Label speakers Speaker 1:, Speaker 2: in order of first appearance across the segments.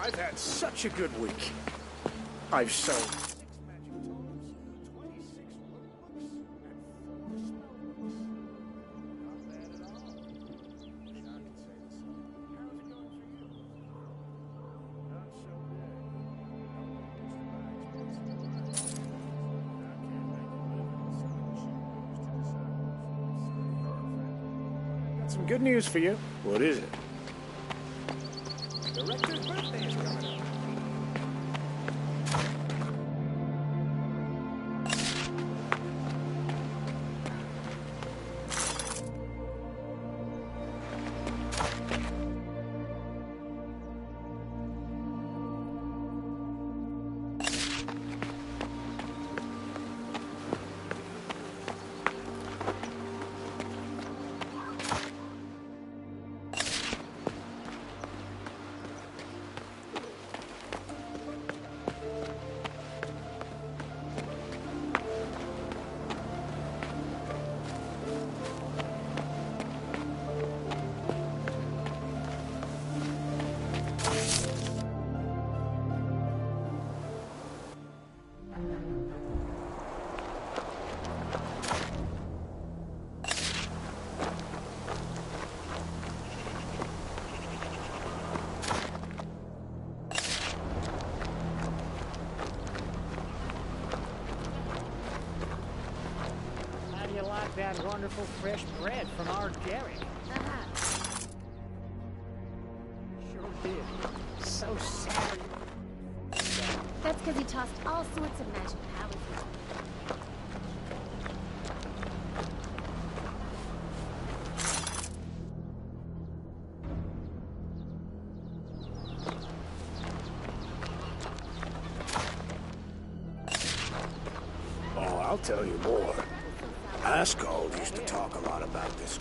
Speaker 1: I've had such a good week. I've sold 6 magic tomes, 26 lookbooks, and 4 spellbooks. Not bad at all. Wish I could say the same. How's it going for you? Not so bad. No one gets to buy expensive wine. I can't make a living selling shoes to disciples. Got some good news for you. What is it? The rector's birthday is coming up.
Speaker 2: That wonderful fresh bread from our dairy. Sure did. So sad.
Speaker 3: That's because he tossed all sorts of magic powers.
Speaker 1: Oh, I'll tell you more. Ascald used to talk a lot about this.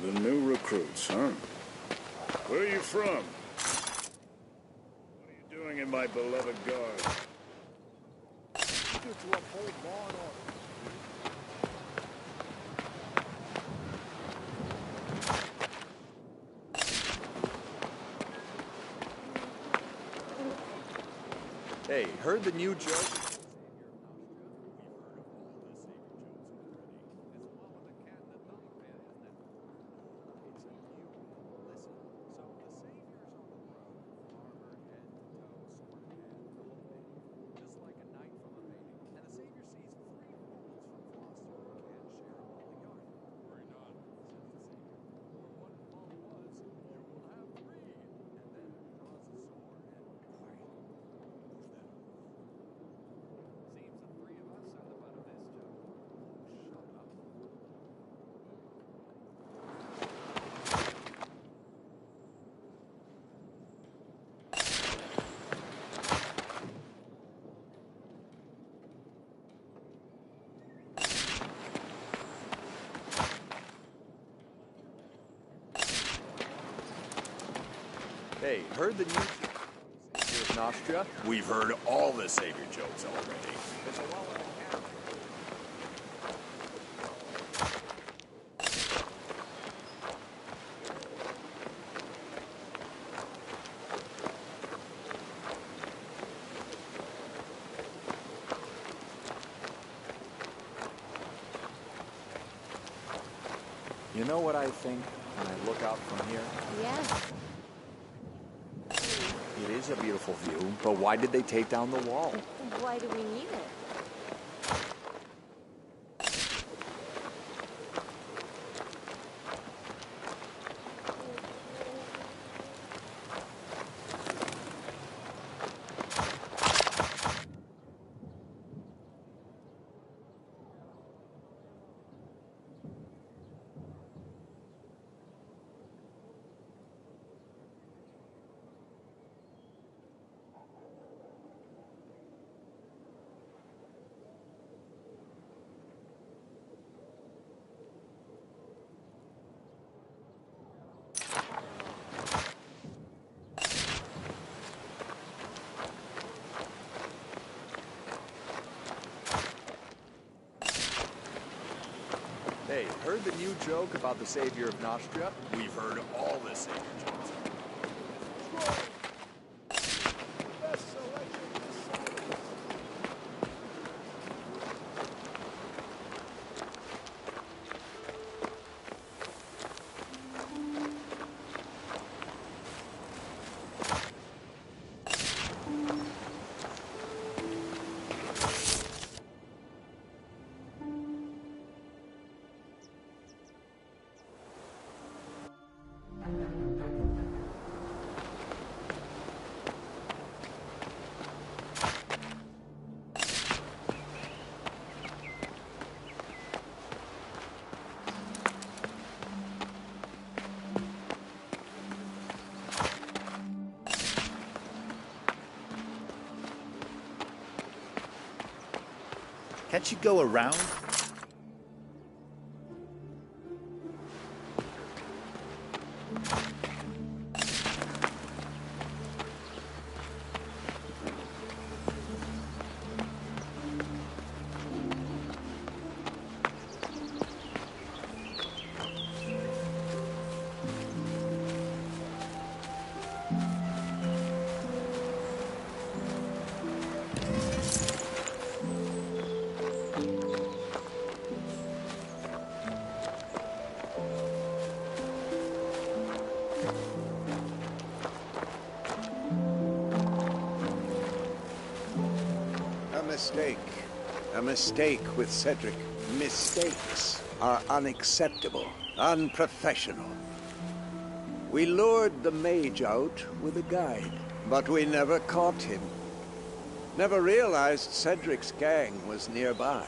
Speaker 1: The new recruits, huh? Where are you from? What are you doing in my beloved guard?
Speaker 4: To uphold law and order.
Speaker 5: Hey, heard the new joke? Hey, heard the new Savior of Nostria?
Speaker 6: We've heard all the Savior jokes already.
Speaker 5: You know what I think when I look out from here?
Speaker 3: Yes.
Speaker 5: It is a beautiful view, but why did they take down the wall?
Speaker 3: Why do we need it?
Speaker 5: Hey, heard the new joke about the Savior of Nostria?
Speaker 6: We've heard all the Savior jokes already.
Speaker 4: Best selection of the
Speaker 7: Can't you go around?
Speaker 8: A mistake with Cedric. Mistakes are unacceptable, unprofessional. We lured the mage out with a guide, but we never caught him. Never realized Cedric's gang was nearby.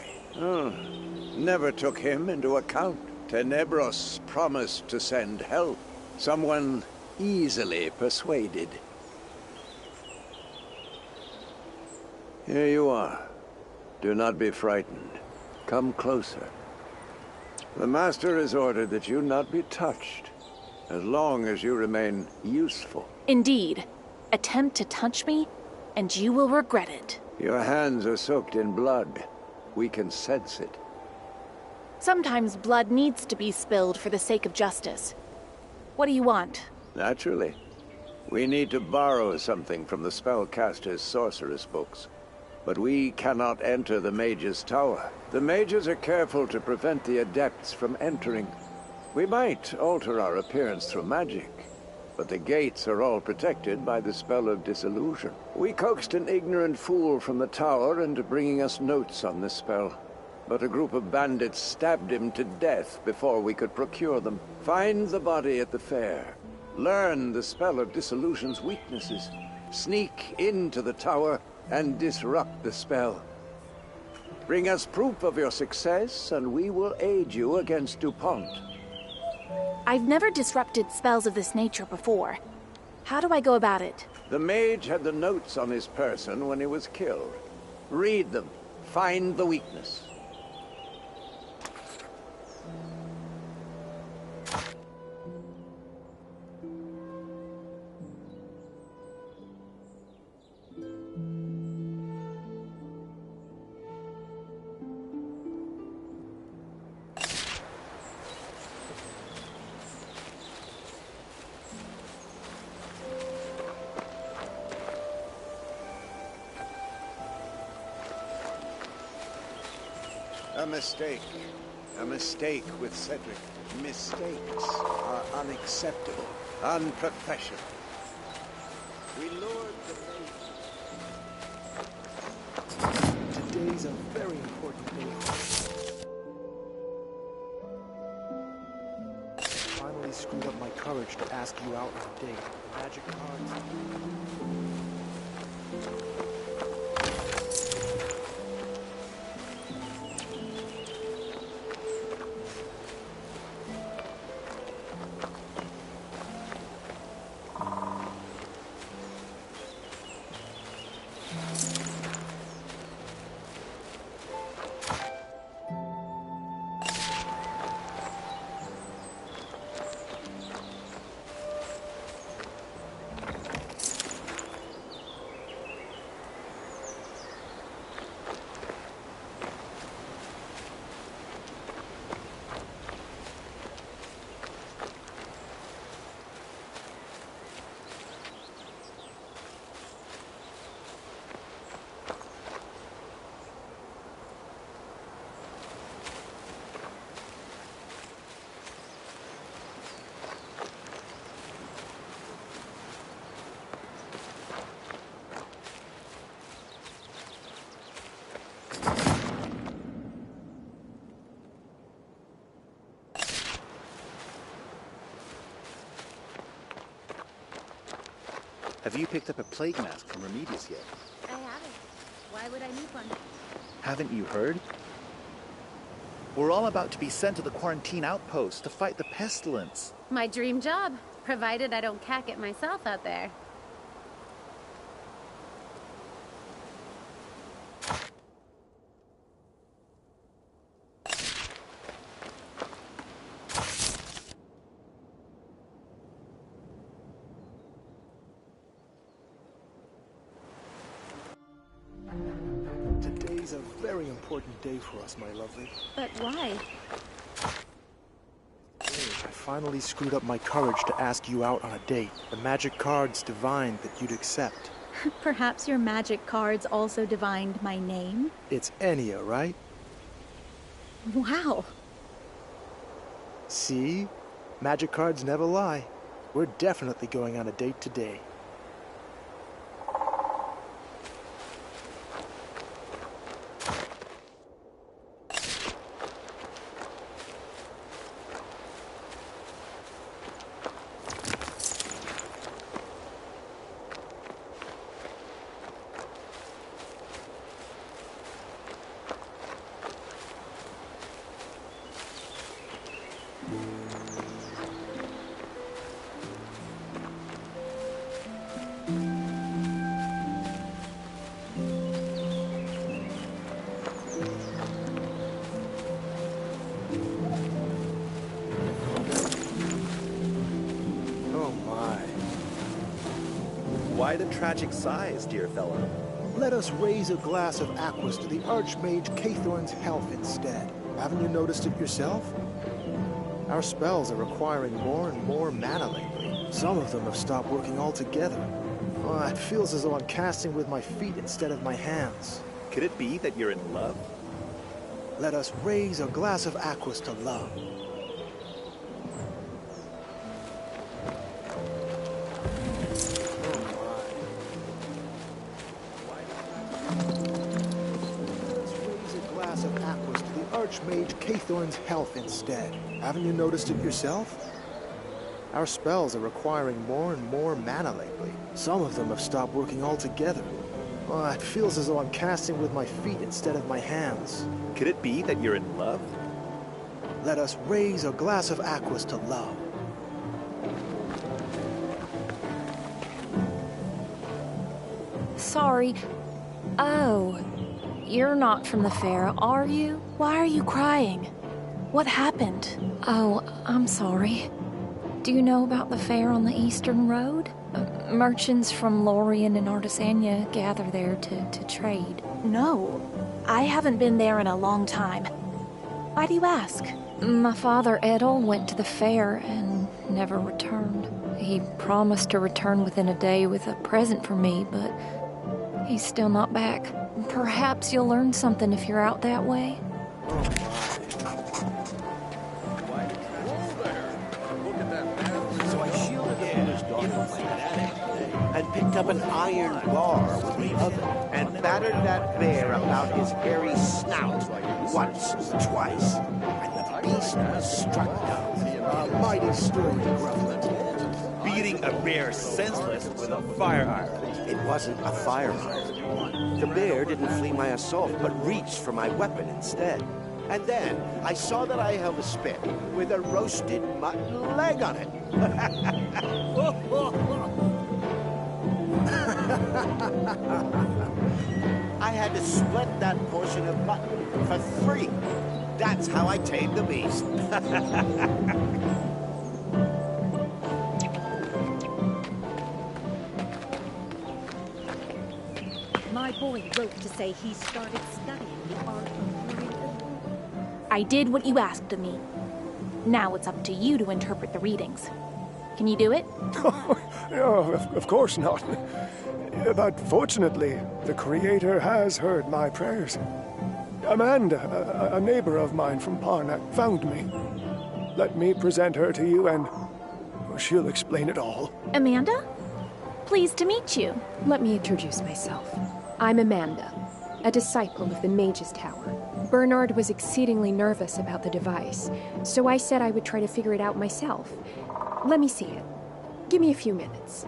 Speaker 8: Never took him into account. Tenebros promised to send help. Someone easily persuaded. Here you are. Do not be frightened. Come closer. The Master has ordered that you not be touched, as long as you remain useful.
Speaker 9: Indeed. Attempt to touch me, and you will regret it.
Speaker 8: Your hands are soaked in blood. We can sense it.
Speaker 9: Sometimes blood needs to be spilled for the sake of justice. What do you want?
Speaker 8: Naturally. We need to borrow something from the spellcaster's sorceress books. But we cannot enter the mage's tower. The mages are careful to prevent the adepts from entering. We might alter our appearance through magic, but the gates are all protected by the spell of disillusion. We coaxed an ignorant fool from the tower into bringing us notes on this spell, but a group of bandits stabbed him to death before we could procure them. Find the body at the fair. Learn the spell of disillusion's weaknesses. Sneak into the tower and disrupt the spell. Bring us proof of your success, and we will aid you against DuPont.
Speaker 9: I've never disrupted spells of this nature before. How do I go about it?
Speaker 8: The mage had the notes on his person when he was killed. Read them. Find the weakness. A mistake. A mistake with Cedric. Mistakes are unacceptable, unprofessional. We lured the mage.
Speaker 4: Today's a very important day. Finally screwed up my courage to ask you out on a date. Magic cards.
Speaker 7: Have you picked up a plague mask from Remedius yet?
Speaker 3: I haven't. Why would I need one?
Speaker 7: Haven't you heard? We're all about to be sent to the quarantine outpost to fight the pestilence.
Speaker 3: My dream job, provided I don't cack it myself out there.
Speaker 4: Today's a very important day for us, my lovely.
Speaker 3: But why?
Speaker 4: I finally screwed up my courage to ask you out on a date. The magic cards divined that you'd accept.
Speaker 10: Perhaps your magic cards also divined my name?
Speaker 4: It's Enya, right?
Speaker 10: Wow.
Speaker 4: See? Magic cards never lie. We're definitely going on a date today.
Speaker 7: Why the tragic sighs, dear fellow?
Speaker 4: Let us raise a glass of aquas to the Archmage Cathorn's health instead. Haven't you noticed it yourself? Our spells are requiring more and more mana lately. Some of them have stopped working altogether. Oh, it feels as though I'm casting with my feet instead of my hands.
Speaker 7: Could it be that you're in love?
Speaker 4: Let us raise a glass of aquas to love. Archmage Cathorn's health instead. Haven't you noticed it yourself? Our spells are requiring more and more mana lately. Some of them have stopped working altogether. Oh, it feels as though I'm casting with my feet instead of my hands.
Speaker 7: Could it be that you're in love?
Speaker 4: Let us raise a glass of aquas to love.
Speaker 11: Sorry. Oh. You're not from the fair, are you? Why are you crying? What happened? Oh, I'm sorry. Do you know about the fair on the Eastern Road? Merchants from Lorien and Artisania gather there to trade.
Speaker 9: No, I haven't been there in a long time. Why do you ask?
Speaker 11: My father, Edel, went to the fair and never returned. He promised to return within a day with a present for me, but he's still not back. Perhaps you'll learn something if you're out that way.
Speaker 8: So I shielded the miller's daughter and picked up an iron bar with the other and battered that bear about his hairy snout once, twice, and the beast was struck down.
Speaker 4: A mighty story, Grufflet.
Speaker 6: Beating a bear senseless with a fire iron.
Speaker 8: It wasn't a firearm. The bear didn't flee my assault, but reached for my weapon instead. And then I saw that I held a spit with a roasted mutton leg on it. I had to split that portion of mutton for free. That's how I tamed the beast.
Speaker 12: My boy wrote to say he started studying the art of breathing.
Speaker 9: I did what you asked of me. Now it's up to you to interpret the readings. Can you do it?
Speaker 13: No, of course not. But fortunately, the Creator has heard my prayers. Amanda, a neighbor of mine from Parnack, found me. Let me present her to you and she'll explain it all.
Speaker 9: Amanda? Pleased to meet you.
Speaker 14: Let me introduce myself. I'm Amanda, a disciple of the Mage's Tower. Bernard was exceedingly nervous about the device, so I said I would try to figure it out myself. Let me see it. Give me a few minutes.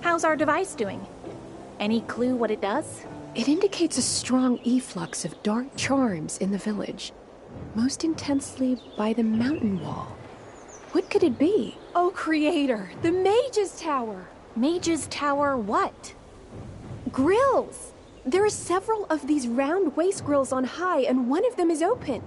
Speaker 9: How's our device doing? Any clue what it does?
Speaker 14: It indicates a strong efflux of dark charms in the village, most intensely by the mountain wall. What could it be? Oh, Creator, the Mage's Tower!
Speaker 9: Mage's Tower what?
Speaker 14: Grills! There are several of these round waste grills on high, and one of them is open.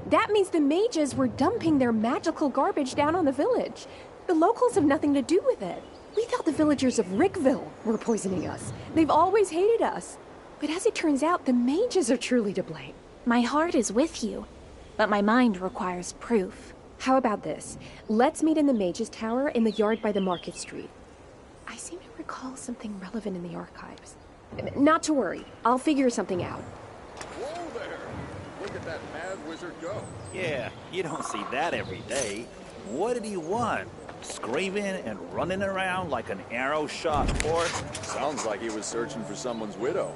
Speaker 14: That means the mages were dumping their magical garbage down on the village. The locals have nothing to do with it. We thought the villagers of Rickville were poisoning us. They've always hated us. But as it turns out, the mages are truly to blame.
Speaker 9: My heart is with you, but my mind requires proof.
Speaker 14: How about this? Let's meet in the Mage's Tower in the yard by the Market Street. I seem to recall something relevant in the archives. Not to worry. I'll figure something out.
Speaker 6: Whoa there! Look at that mad wizard go. Yeah, you don't see that every day. What did he want? Screaming and running around like an arrow-shot horse? Sounds like he was searching for someone's widow.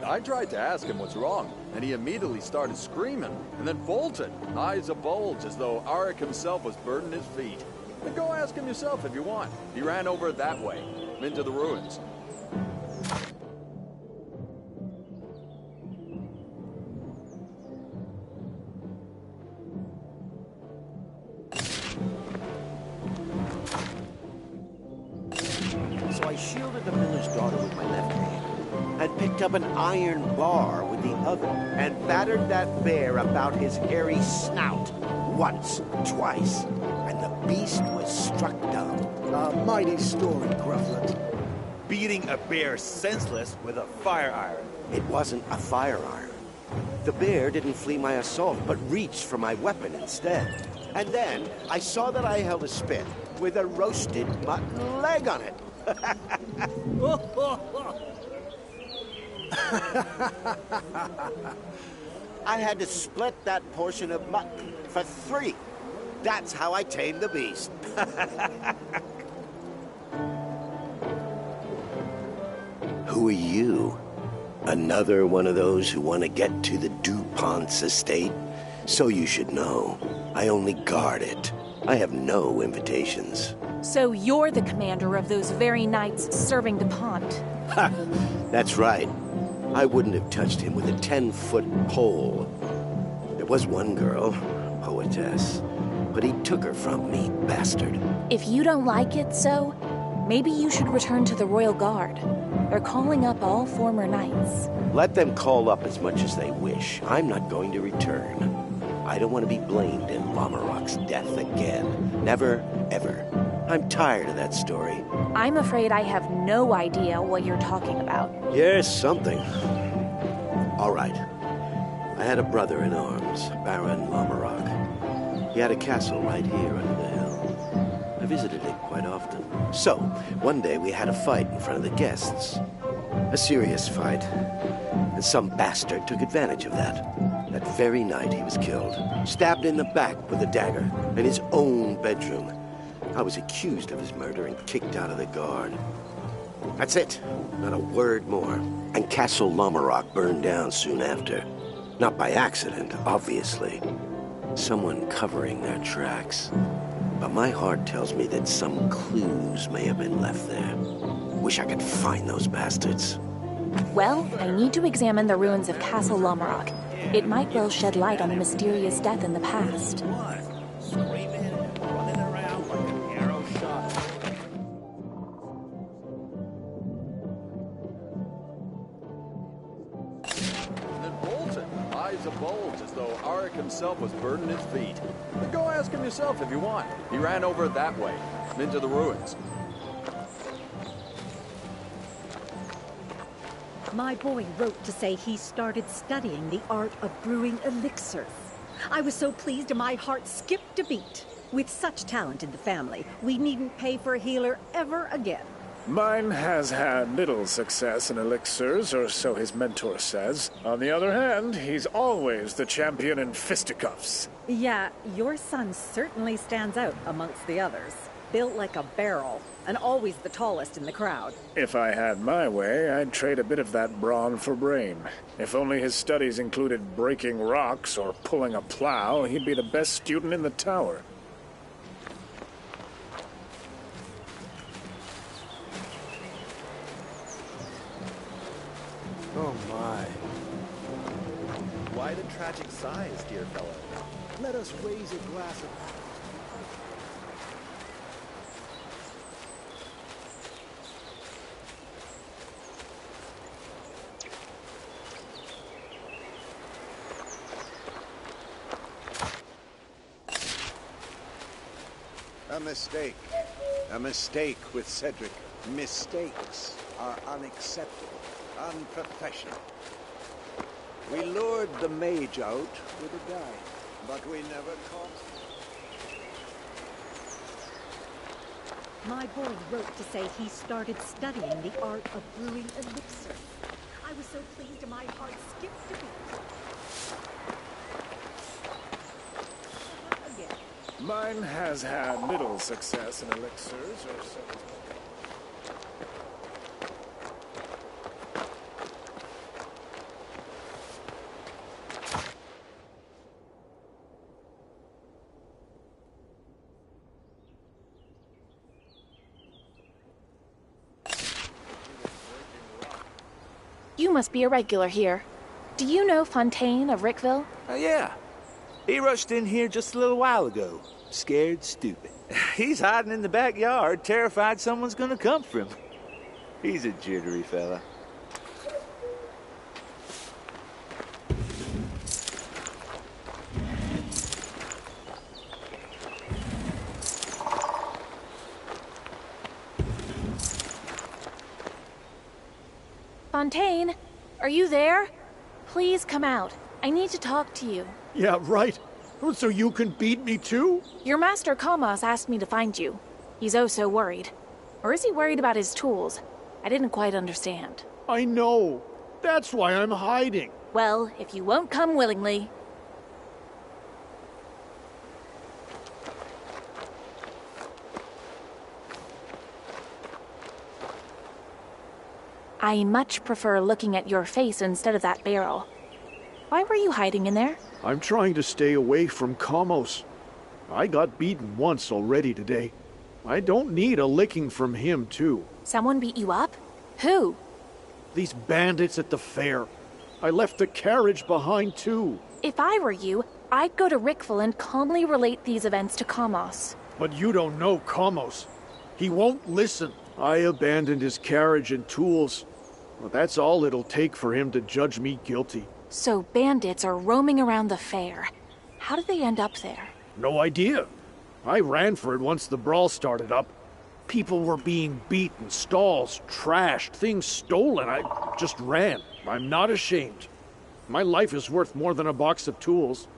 Speaker 6: I tried to ask him what's wrong, and he immediately started screaming, and then bolted, eyes abulged as though Arik himself was burning his feet. But go ask him yourself if you want. He ran over that way, into the ruins.
Speaker 8: So I shielded the miller's daughter with my left hand and picked up an iron bar with
Speaker 15: the other and battered that bear about his hairy snout. Once, twice, and the beast was struck dumb.
Speaker 4: A mighty story, Grufflet.
Speaker 6: Beating a bear senseless with a fire iron.
Speaker 15: It wasn't a fire iron. The bear didn't flee my assault, but reached for my weapon instead. And then I saw that I held a spit with a roasted mutton leg on it. I had to split that portion of mutton for 3. That's how I tamed the beast. Who are you? Another one of those who want to get to the DuPont's estate? So you should know, I only guard it. I have no invitations.
Speaker 9: So you're the commander of those very knights serving DuPont.
Speaker 15: Ha! That's right. I wouldn't have touched him with a 10-foot pole. There was one girl, poetess, but he took her from me, bastard.
Speaker 9: If you don't like it so, maybe you should return to the Royal Guard. They're calling up all former knights.
Speaker 15: Let them call up as much as they wish. I'm not going to return. I don't want to be blamed in Lamarok's death again. Never, ever. I'm tired of that story.
Speaker 9: I'm afraid I have no idea what you're talking about.
Speaker 15: Yes, something. All right. I had a brother in arms, Baron Lamarok. He had a castle right here under the hill. I visited it quite often. So, one day we had a fight in front of the guests. A serious fight. And some bastard took advantage of that. That very night he was killed. Stabbed in the back with a dagger in his own bedroom. I was accused of his murder and kicked out of the guard. That's it. Not a word more. And Castle Lamarok burned down soon after. Not by accident, obviously. Someone covering their tracks. But my heart tells me that some clues may have been left there. Wish I could find those bastards.
Speaker 9: Well, I need to examine the ruins of Castle Lamarok. It might well shed light on a mysterious death in the past.
Speaker 6: Screaming and running around like an arrow shot.
Speaker 5: And then Bolton, eyes abulge as though Arik himself was burning his feet. But go ask him yourself if you want. He ran over that way, and into the ruins.
Speaker 12: My boy wrote to say he started studying the art of brewing elixirs. I was so pleased and my heart skipped a beat. With such talent in the family, we needn't pay for a healer ever again.
Speaker 1: Mine has had little success in elixirs, or so his mentor says. On the other hand, he's always the champion in fisticuffs.
Speaker 12: Yeah, your son certainly stands out amongst the others. Built like a barrel, and always the tallest in the crowd.
Speaker 1: If I had my way, I'd trade a bit of that brawn for brain. If only his studies included breaking rocks or pulling a plow, he'd be the best student in the tower.
Speaker 4: Oh my.
Speaker 7: Why the tragic sighs, dear fellow?
Speaker 4: Let us raise a glass of...
Speaker 8: A mistake. A mistake with Cedric. Mistakes are unacceptable, unprofessional. We lured the mage out with a guide, but we never caught him.
Speaker 12: My boy wrote to say he started studying the art of brewing elixirs. I was so pleased and my heart skipped a beat. Again.
Speaker 1: Mine has had little success in elixirs, or so.
Speaker 9: You must be a regular here. Do you know Fontaine of Rickville?
Speaker 6: Yeah. He rushed in here just a little while ago. Scared stupid. He's hiding in the backyard, terrified someone's gonna come for him. He's a jittery fella.
Speaker 9: Fontaine, are you there? Please come out. I need to talk to you.
Speaker 1: Yeah, right. So you can beat me too?
Speaker 9: Your master Kalmas asked me to find you. He's oh so worried. Or is he worried about his tools? I didn't quite understand.
Speaker 1: I know. That's why I'm hiding.
Speaker 9: Well, if you won't come willingly... I much prefer looking at your face instead of that barrel. Why were you hiding in there?
Speaker 1: I'm trying to stay away from Kamos. I got beaten once already today. I don't need a licking from him, too.
Speaker 9: Someone beat you up? Who?
Speaker 1: These bandits at the fair. I left the carriage behind, too.
Speaker 9: If I were you, I'd go to Rickville and calmly relate these events to Kamos.
Speaker 1: But you don't know Kamos. He won't listen. I abandoned his carriage and tools. Well, that's all it'll take for him to judge me guilty.
Speaker 9: So bandits are roaming around the fair. How did they end up there?
Speaker 1: No idea. I ran for it once the brawl started up. People were being beaten, stalls trashed, things stolen. I just ran. I'm not ashamed. My life is worth more than a box of tools.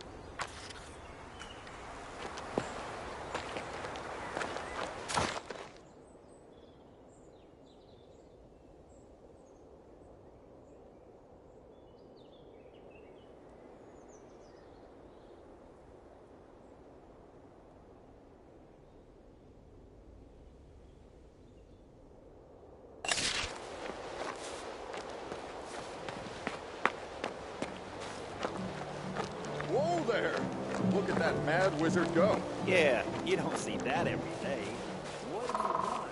Speaker 5: Whoa there! Look at that mad wizard go.
Speaker 6: Yeah, you don't see that every day. What do you want?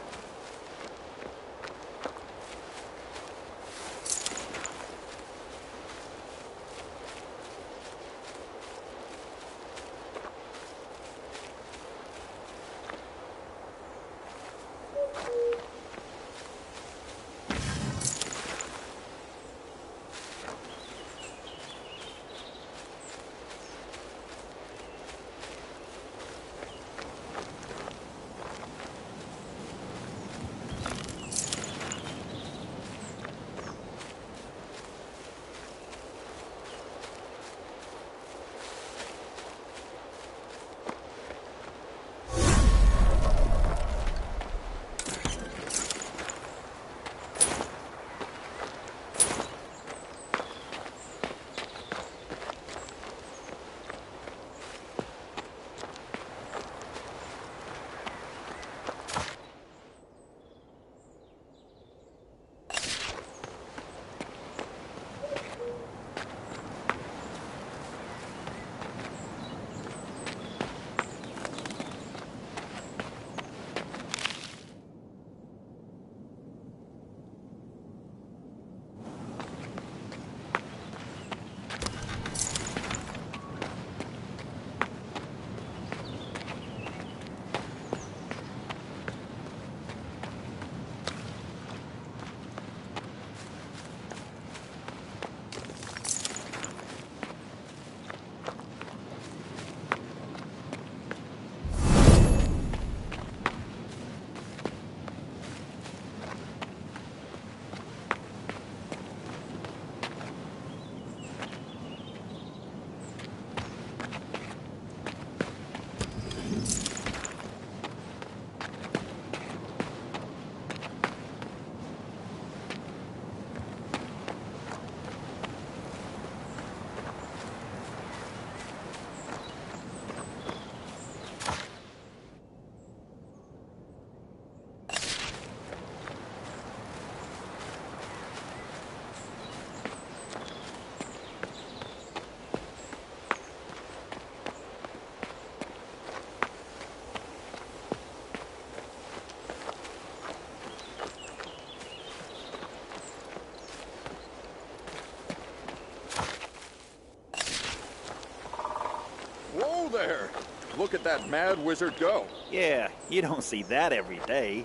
Speaker 5: Whoa there! Look at that mad wizard go.
Speaker 6: Yeah, you don't see that every day.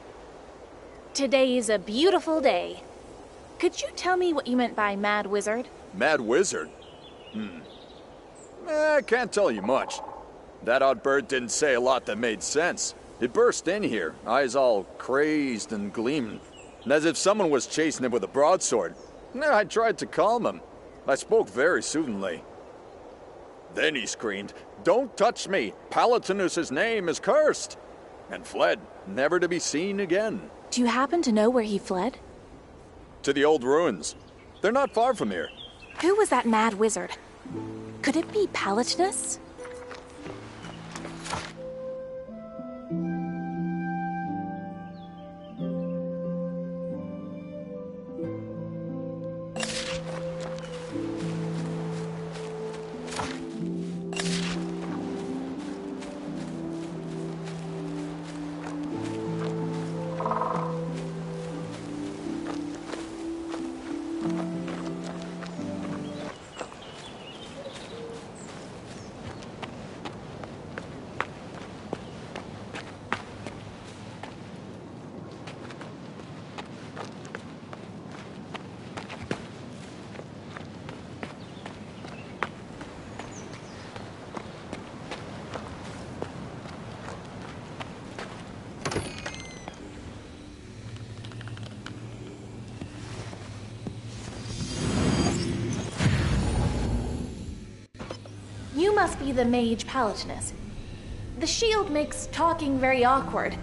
Speaker 9: Today's a beautiful day. Could you tell me what you meant by mad wizard?
Speaker 5: Mad wizard? I can't tell you much. That odd bird didn't say a lot that made sense. It burst in here, eyes all crazed and gleaming, and as if someone was chasing it with a broadsword. I tried to calm him. I spoke very soothingly. Then he screamed, "Don't touch me! Palatinus's name is cursed!" and fled, never to be seen again.
Speaker 9: Do you happen to know where he fled?
Speaker 5: To the old ruins. They're not far from here.
Speaker 9: Who was that mad wizard? Could it be Palatinus? You must be the mage Palatinus. The shield makes talking very awkward.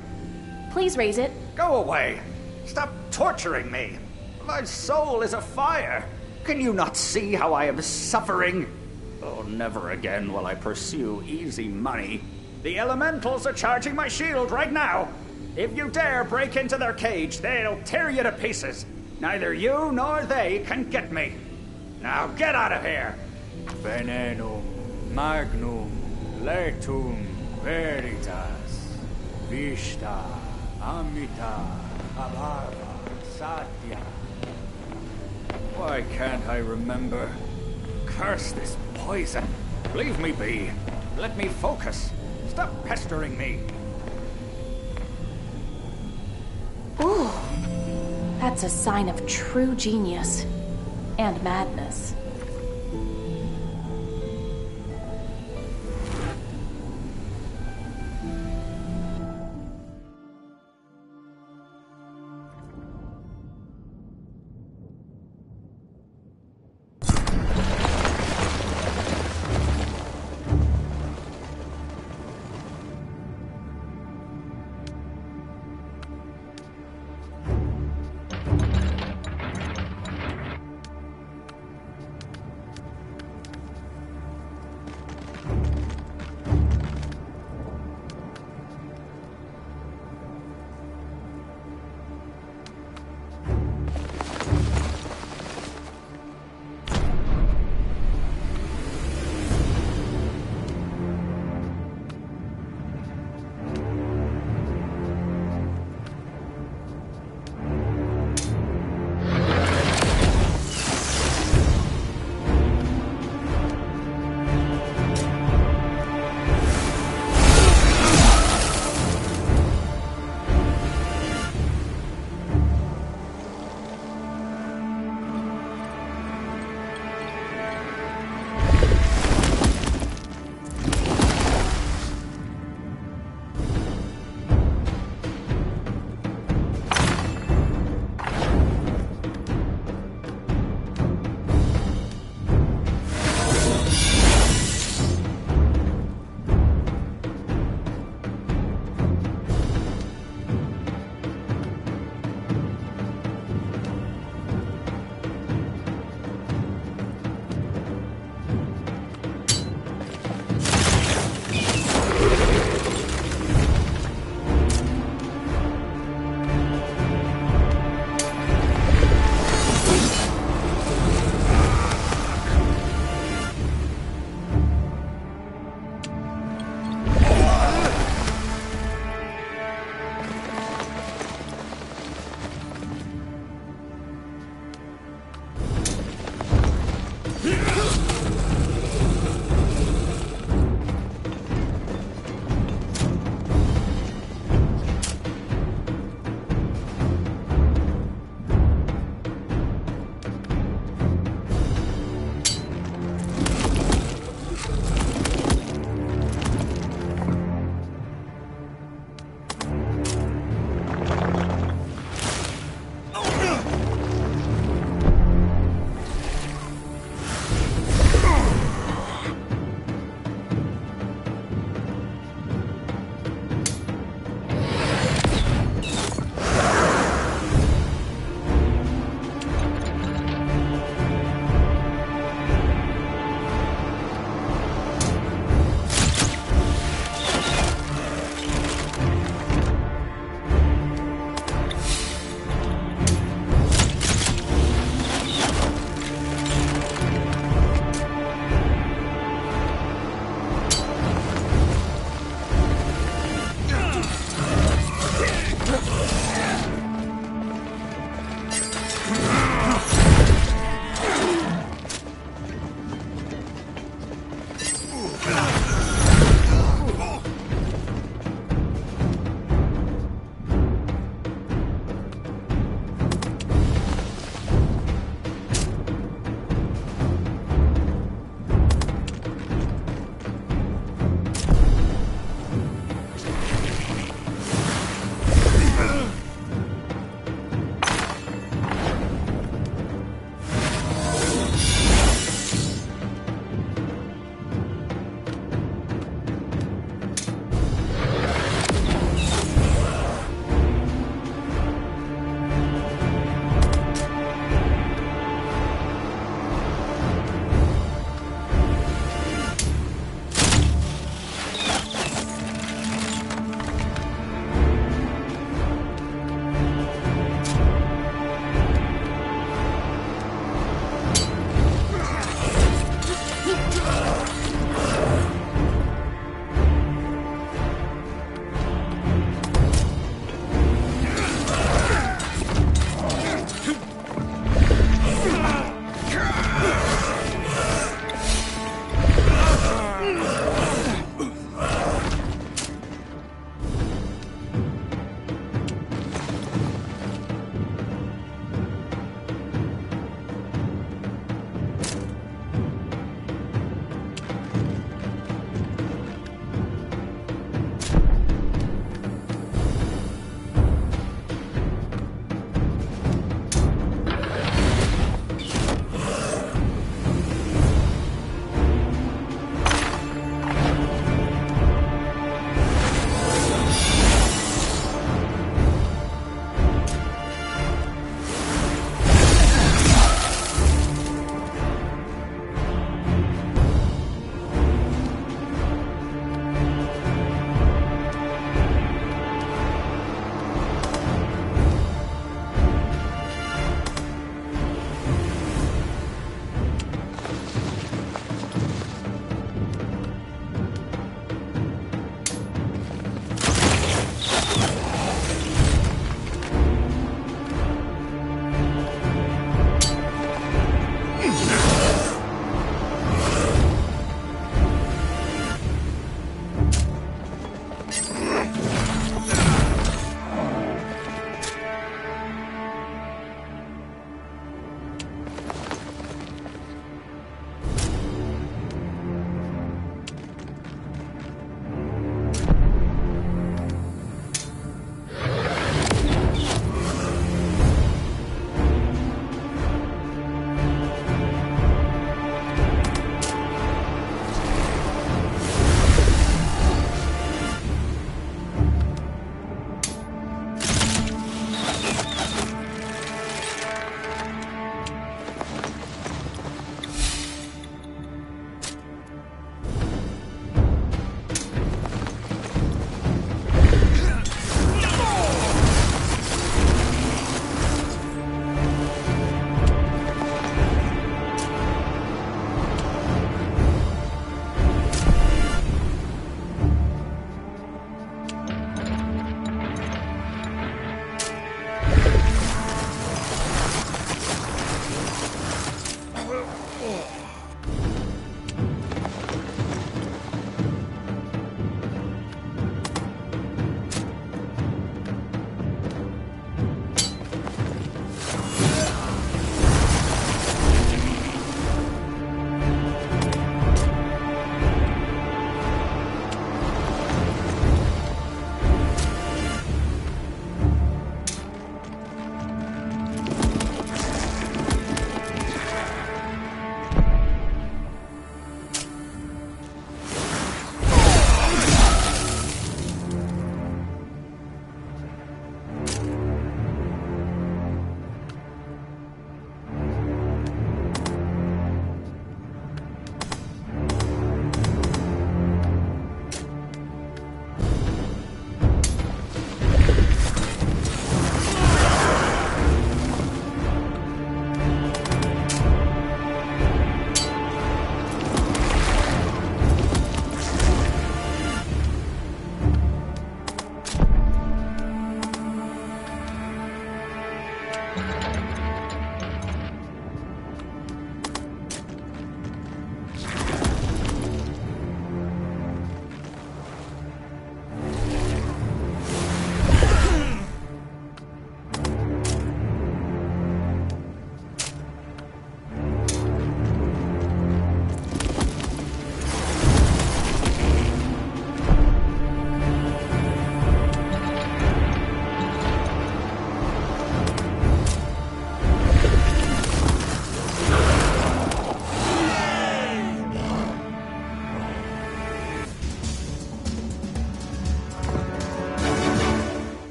Speaker 9: Please raise it.
Speaker 16: Go away! Stop torturing me! My soul is afire! Can you not see how I am suffering? Oh, never again will I pursue easy money. The elementals are charging my shield right now! If you dare break into their cage, they'll tear you to pieces! Neither you nor they can get me! Now get out of here!
Speaker 17: Venenum magnum letum veritas vista amita abarva satya. Why can't I remember? Curse this poison! Leave me be! Let me focus! Stop pestering me!
Speaker 9: Ooh, that's a sign of true genius and madness.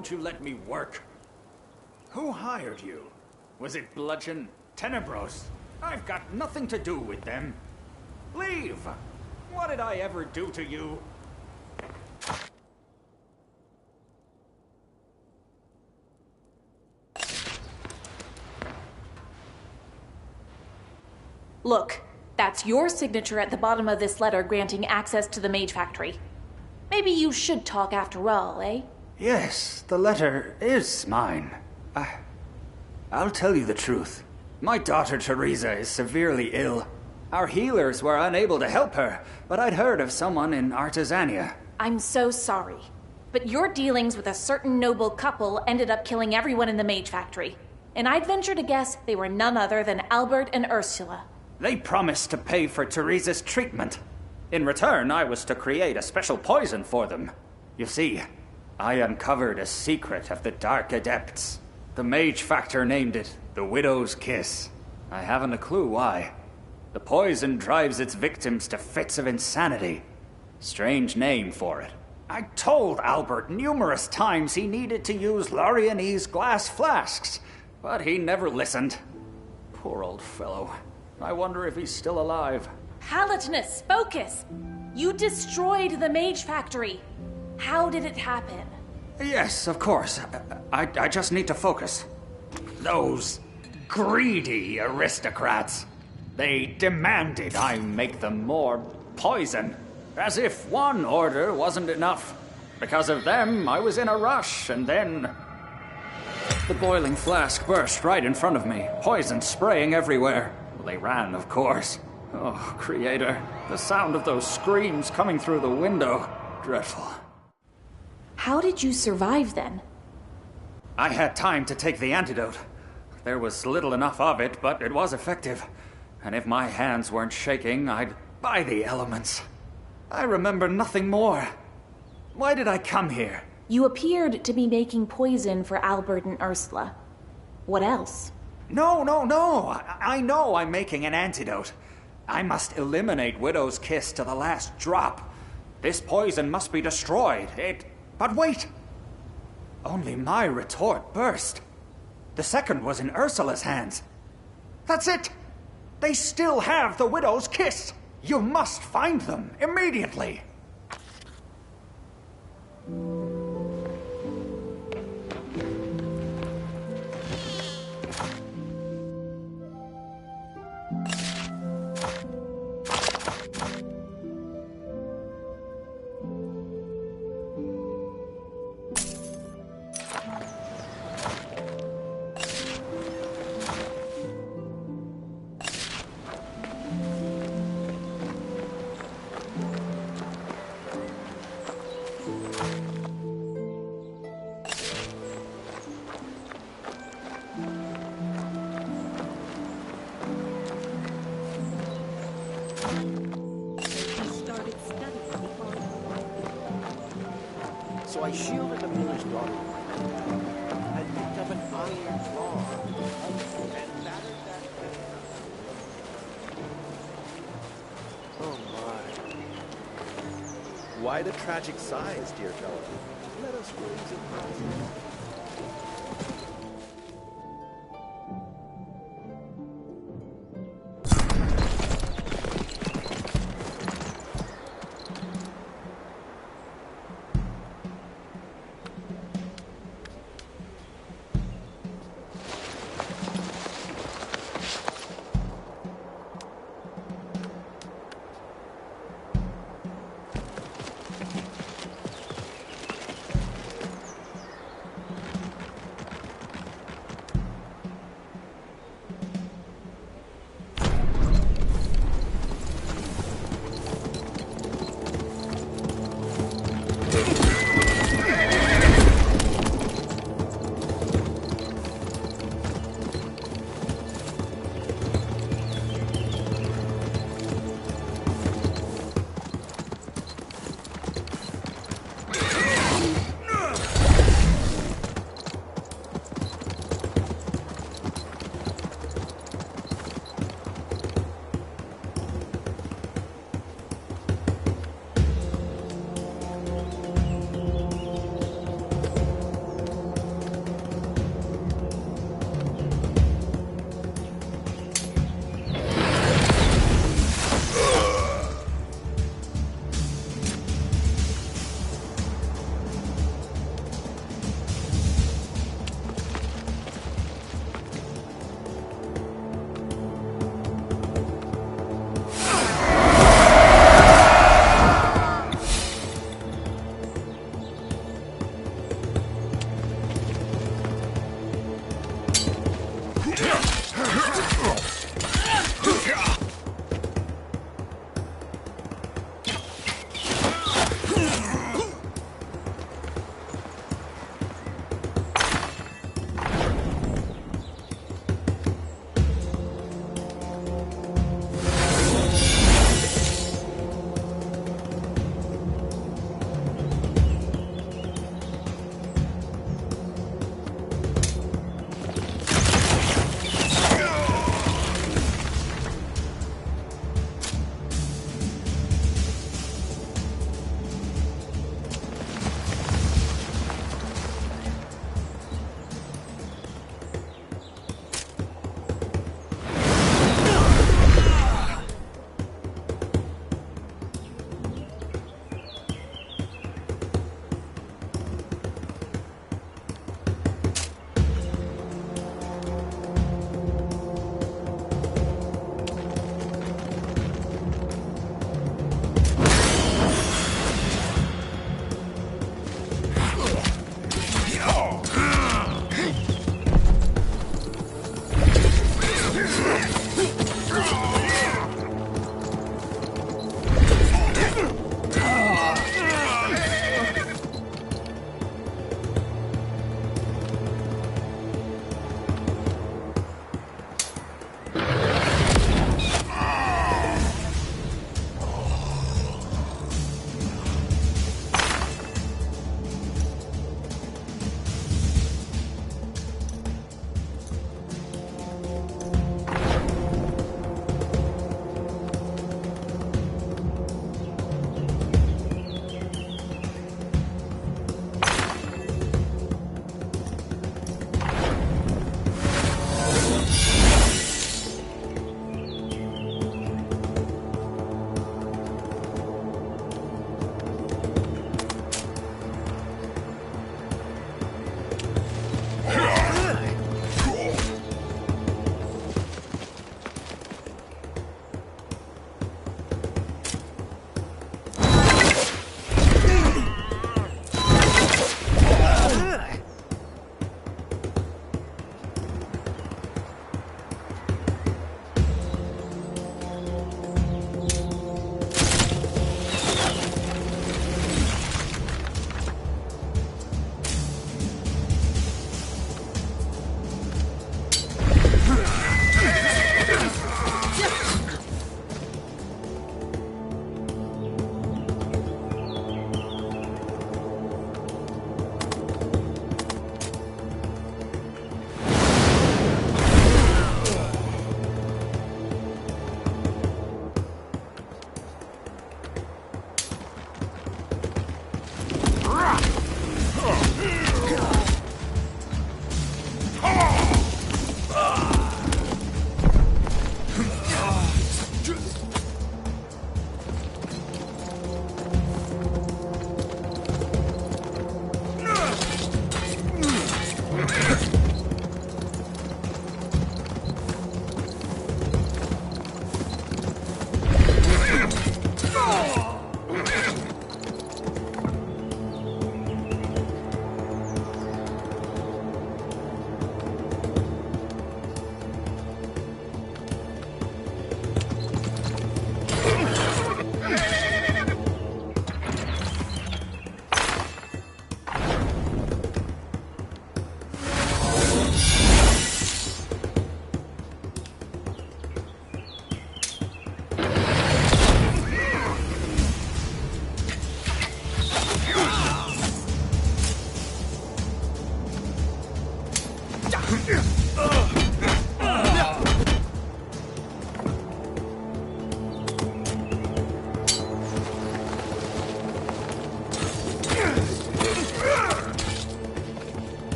Speaker 16: won't you let me work? Who hired you? Was it Bludgeon? Tenebros? I've got nothing to do with them. Leave! What did I ever do to you?
Speaker 9: Look, that's your signature at the bottom of this letter granting access to the Mage Factory. Maybe you should talk after all, eh?
Speaker 16: Yes, the letter is mine. I'll tell you the truth. My daughter Teresa is severely ill. Our healers were unable to help her, but I'd heard of someone in Artisania.
Speaker 9: I'm so sorry, but your dealings with a certain noble couple ended up killing everyone in the Mage Factory. And I'd venture to guess they were none other than Albert and Ursula.
Speaker 16: They promised to pay for Teresa's treatment. In return, I was to create a special poison for them. You see, I uncovered a secret of the Dark Adepts. The Mage Factor named it the Widow's Kiss. I haven't a clue why. The poison drives its victims to fits of insanity. Strange name for it. I told Albert numerous times he needed to use Lorianese glass flasks, but he never listened. Poor old fellow. I wonder if he's still alive.
Speaker 9: Palatinus, focus! You destroyed the Mage Factory. How did it happen?
Speaker 16: Yes, of course. I just need to focus. Those greedy aristocrats. They demanded I make them more poison. As if one order wasn't enough. Because of them, I was in a rush, and then... the boiling flask burst right in front of me, poison spraying everywhere. They ran, of course. Oh, Creator, the sound of those screams coming through the window. Dreadful.
Speaker 9: How did you survive, then?
Speaker 16: I had time to take the antidote. There was little enough of it, but it was effective. And if my hands weren't shaking, I'd buy the elements. I remember nothing more. Why did I come here?
Speaker 9: You appeared to be making poison for Albert and Ursula. What else?
Speaker 16: No. I know I'm making an antidote. I must eliminate Widow's Kiss to the last drop. This poison must be destroyed. But wait! Only my retort burst. The second was in Ursula's hands. That's it! They still have the Widow's Kiss! You must find them immediately!
Speaker 15: So I shielded the miller's daughter. I picked up an iron rod and battered that. Oh my. Why the tragic sighs, dear fellow? Let us raise it positive.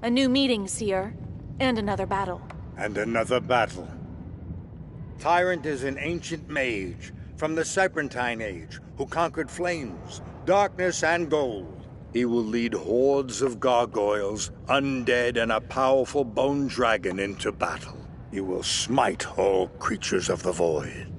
Speaker 9: A new meeting, Seer. And another battle.
Speaker 18: And another battle. Tyrant is an ancient mage from the Serpentine Age who conquered flames, darkness, and gold. He will lead hordes of gargoyles, undead, and a powerful bone dragon into battle. He will smite all creatures of the void.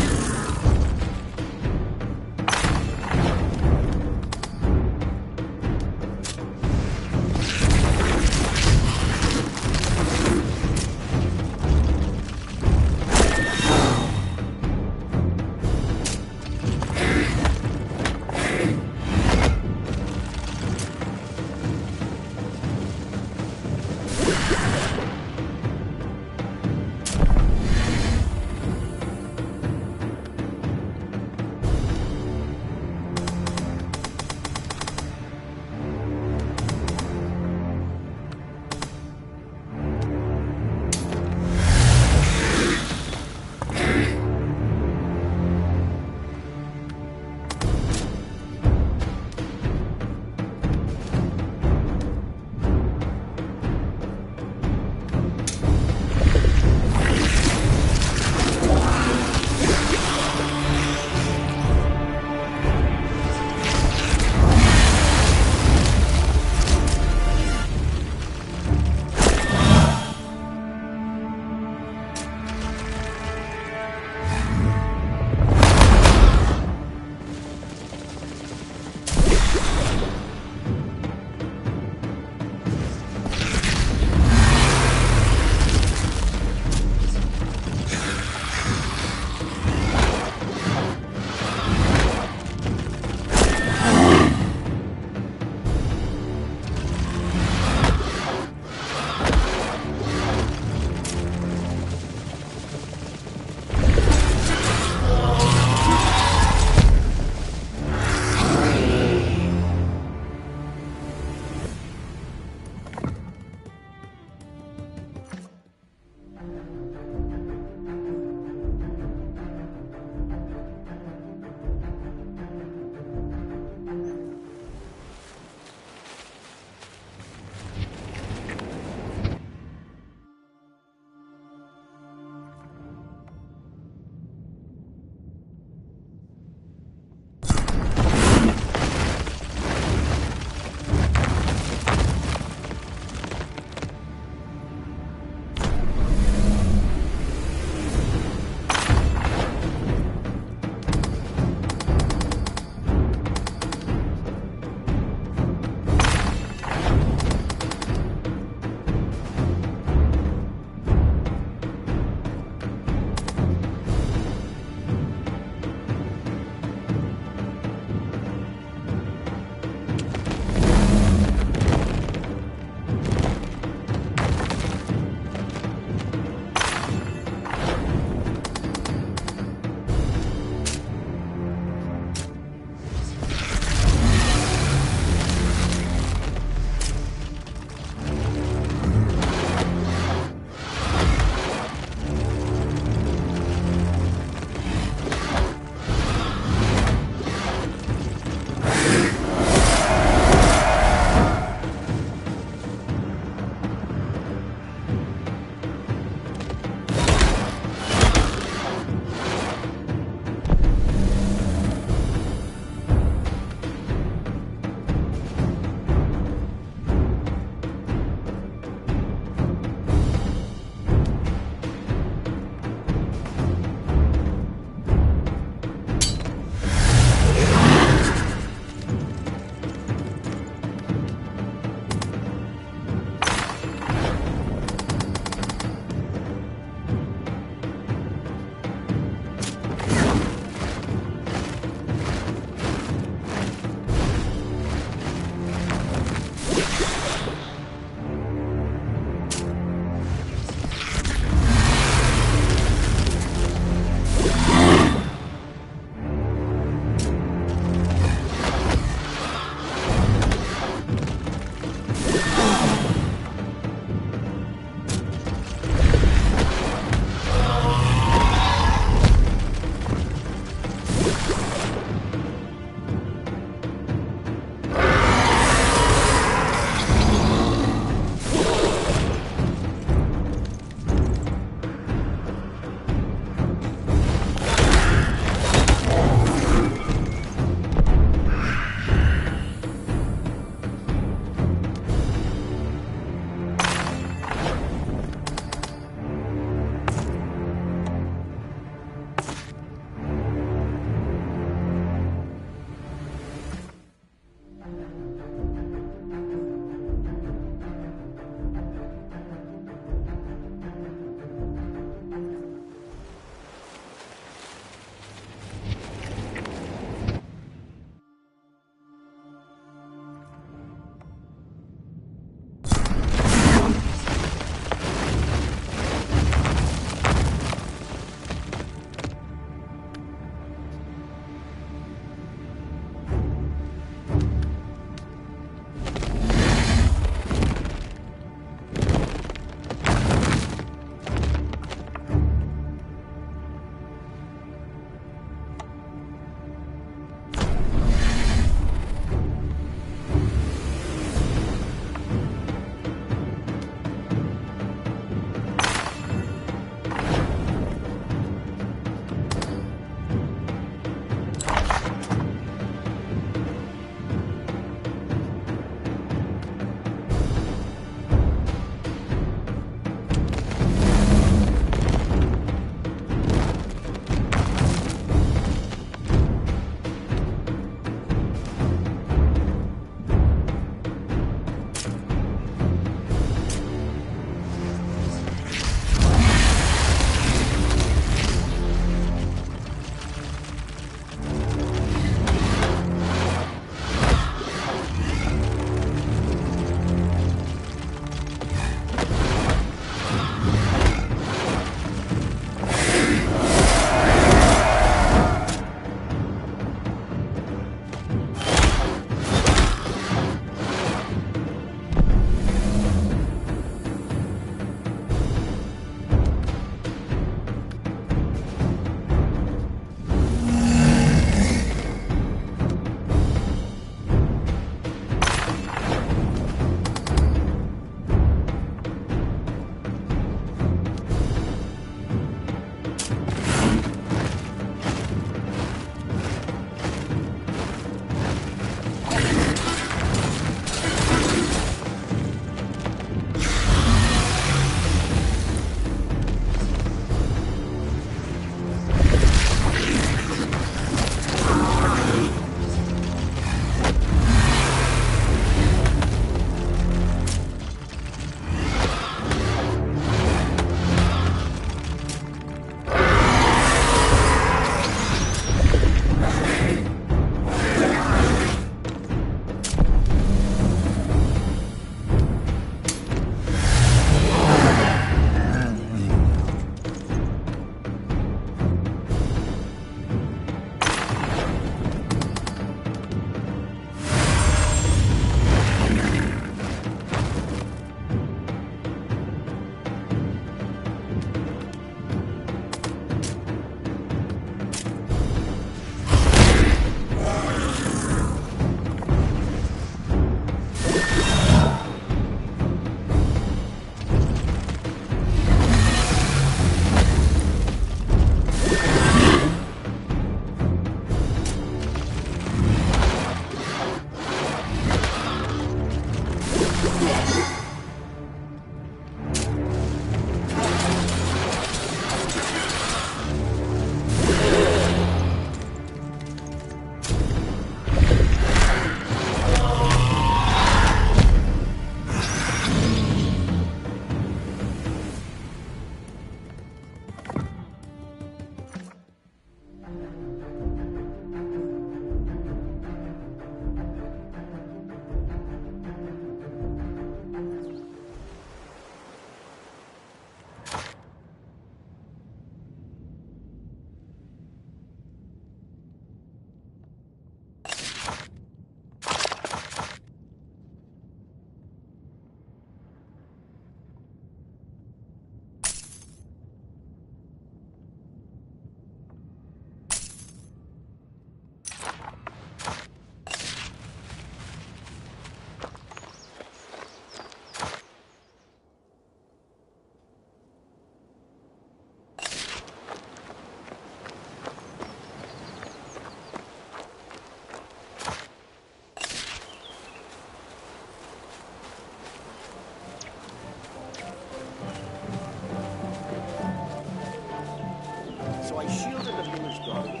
Speaker 8: so I shielded the village garbage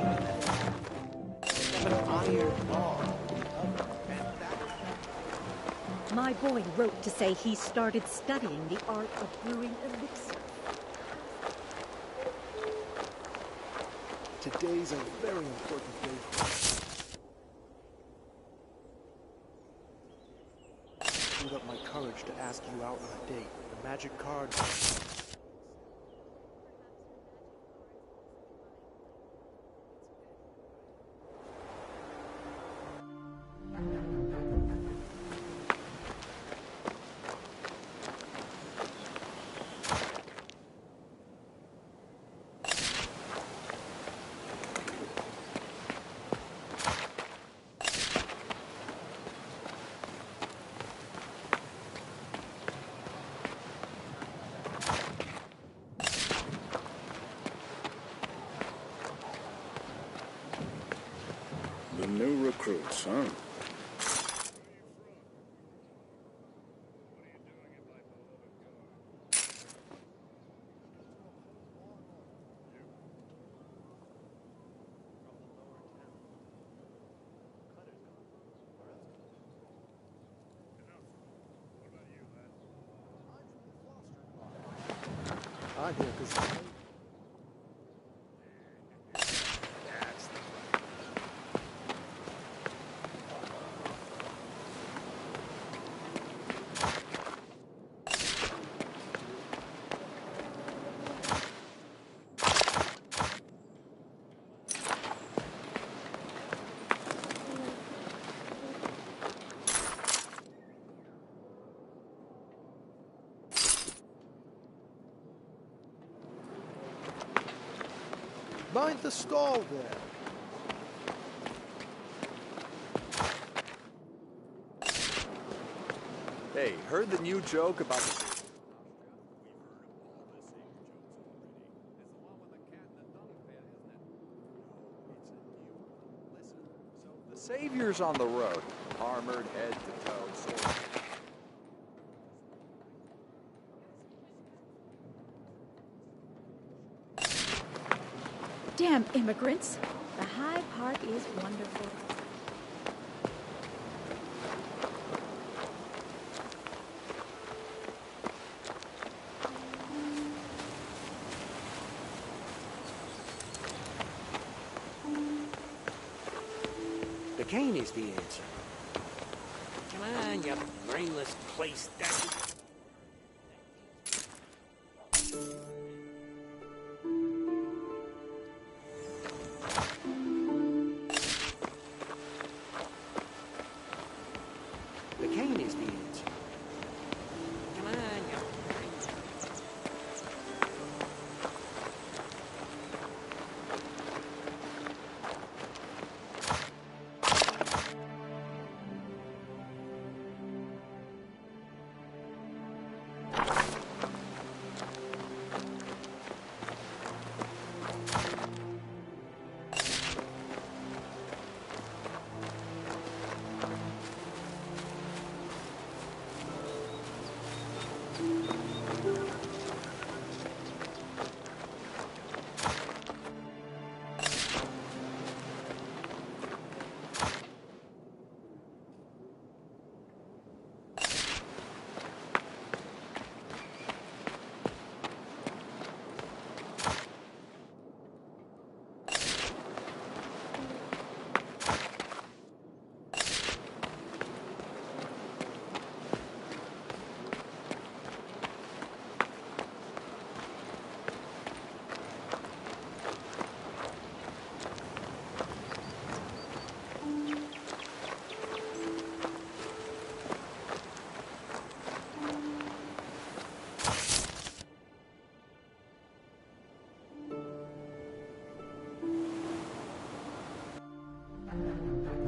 Speaker 8: with an iron bar.
Speaker 12: My boy wrote to say he started studying the art of brewing elixir.
Speaker 4: Today's a very important day for us. Build up my courage to ask you out on a date. The magic card.
Speaker 1: The new recruits, huh?
Speaker 4: I'm here because mind the stall there.
Speaker 5: Hey, heard the new joke about the... The Savior's on the road, armored head to toe, sword.
Speaker 10: Damn immigrants. The Hyde Park is wonderful.
Speaker 8: The cane is the answer. Come on, you brainless place that. The cane is the answer. Come on, you brainless.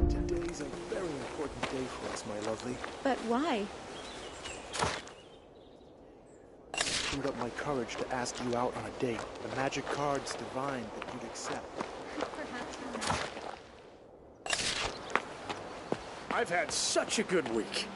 Speaker 4: Today's a very important day for us, my lovely.
Speaker 10: But why?
Speaker 4: Build up my courage to ask you out on a date. The magic card's divine that you'd accept.
Speaker 1: I've had such a good week.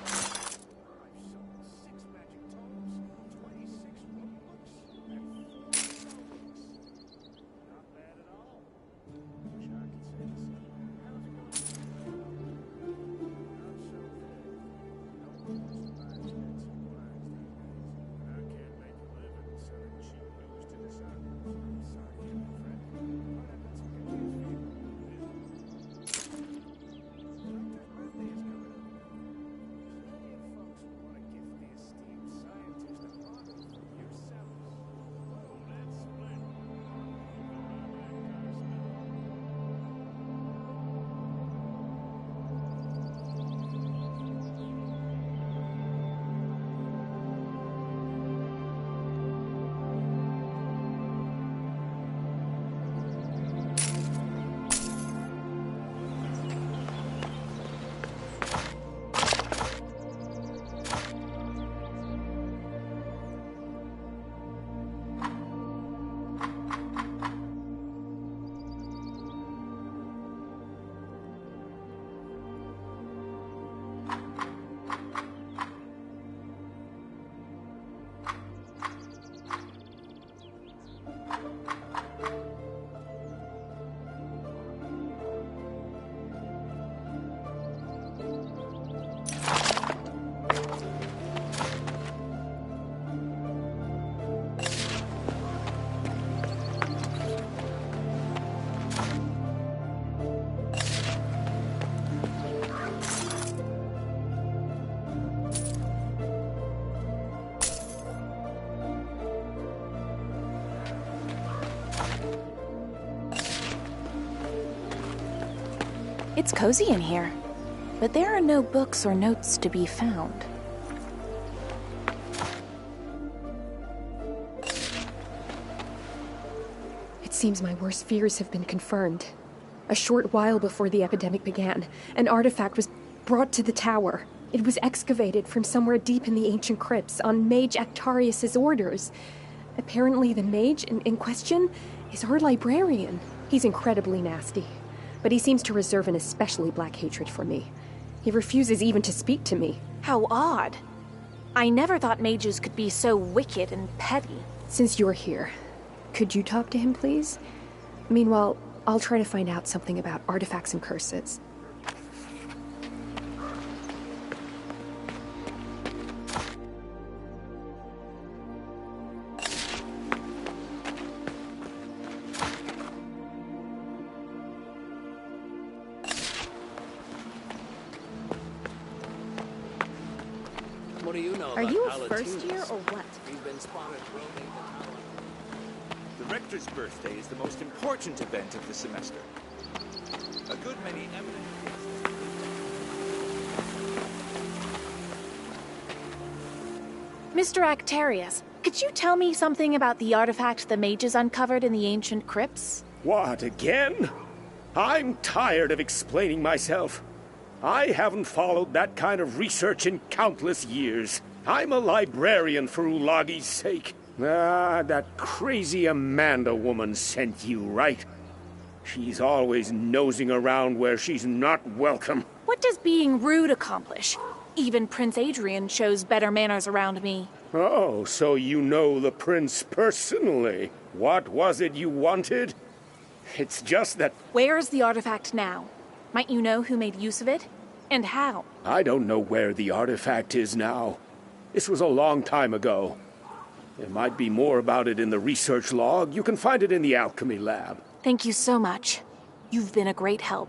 Speaker 11: It's cozy in here, but there are no books or notes to be found.
Speaker 14: It seems my worst fears have been confirmed. A short while before the epidemic began, an artifact was brought to the tower. It was excavated from somewhere deep in the ancient crypts on Mage Actarius's orders. Apparently the mage in question is our librarian. He's incredibly nasty, but he seems to reserve an especially black hatred for me. He refuses even to speak to me.
Speaker 9: How odd. I never thought mages could be so wicked and petty.
Speaker 14: Since you're here, could you talk to him, please? Meanwhile, I'll try to find out something about artifacts and curses.
Speaker 19: What do you know
Speaker 14: Are
Speaker 19: about
Speaker 14: you a
Speaker 19: Palatinos?
Speaker 14: first year or what?
Speaker 19: We've been spotted roaming the tower. The Rector's birthday is the most important event of the semester. A good many eminent...
Speaker 9: Mr. Actarius, could you tell me something about the artifact the mages uncovered in the ancient crypts?
Speaker 20: What, again? I'm tired of explaining myself. I haven't followed that kind of research in countless years. I'm a librarian for Ulagi's sake. Ah, that crazy Amanda woman sent you, right? She's always nosing around where she's not welcome.
Speaker 9: What does being rude accomplish? Even Prince Adrian shows better manners around me.
Speaker 20: Oh, so you know the prince personally. What was it you wanted? It's just that...
Speaker 9: Where's the artifact now? Might you know who made use of it? And how?
Speaker 20: I don't know where the artifact is now. This was a long time ago. There might be more about it in the research log. You can find it in the alchemy lab.
Speaker 9: Thank you so much. You've been a great help.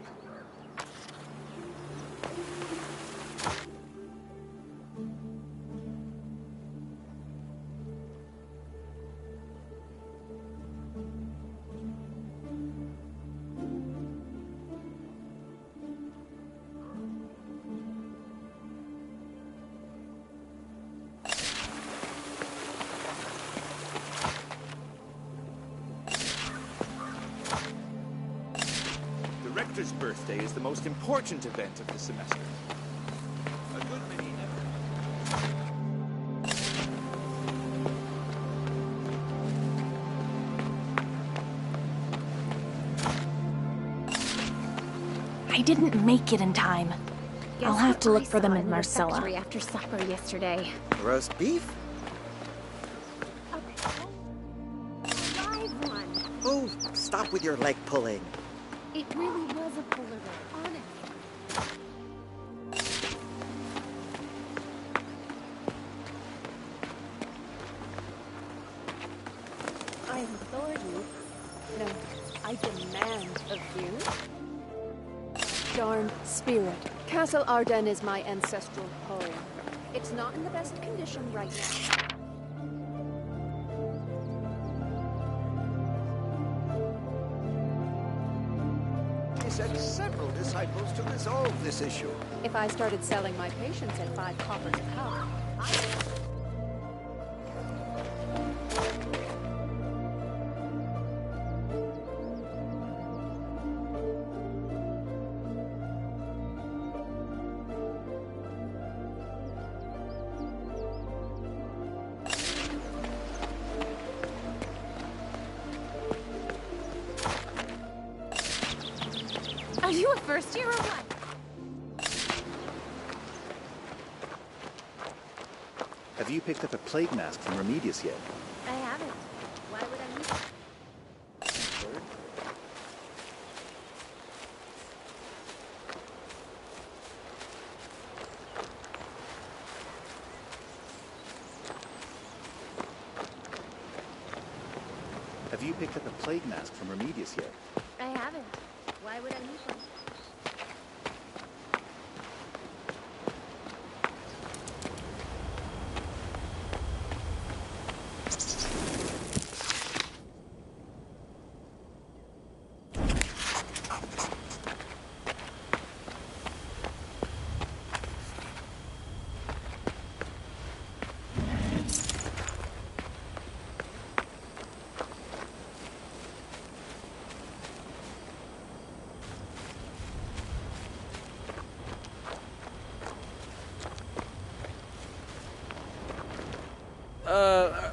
Speaker 19: The Rector's birthday is the most important event of the semester. A good many
Speaker 9: I didn't make it in time. I'll have to look for them in Marcella.
Speaker 3: Factory after supper yesterday.
Speaker 21: Roast beef?
Speaker 3: Live one.
Speaker 21: Oh, stop with your leg pulling.
Speaker 3: It really was a polar bear, honest.
Speaker 12: I implore you. No, I demand of you.
Speaker 14: Darn spirit. Castle Arden is my ancestral home. It's not in the best condition right now.
Speaker 8: He sent several disciples to resolve this issue.
Speaker 12: If I started selling my patients at 5 coppers a cup,
Speaker 3: Are you a first year or what?
Speaker 7: Have you picked up a plague mask from Remedius yet?
Speaker 3: I haven't. Why would I need it?
Speaker 7: Have you picked up a plague mask from Remedius yet?
Speaker 3: I haven't. Why would I need one?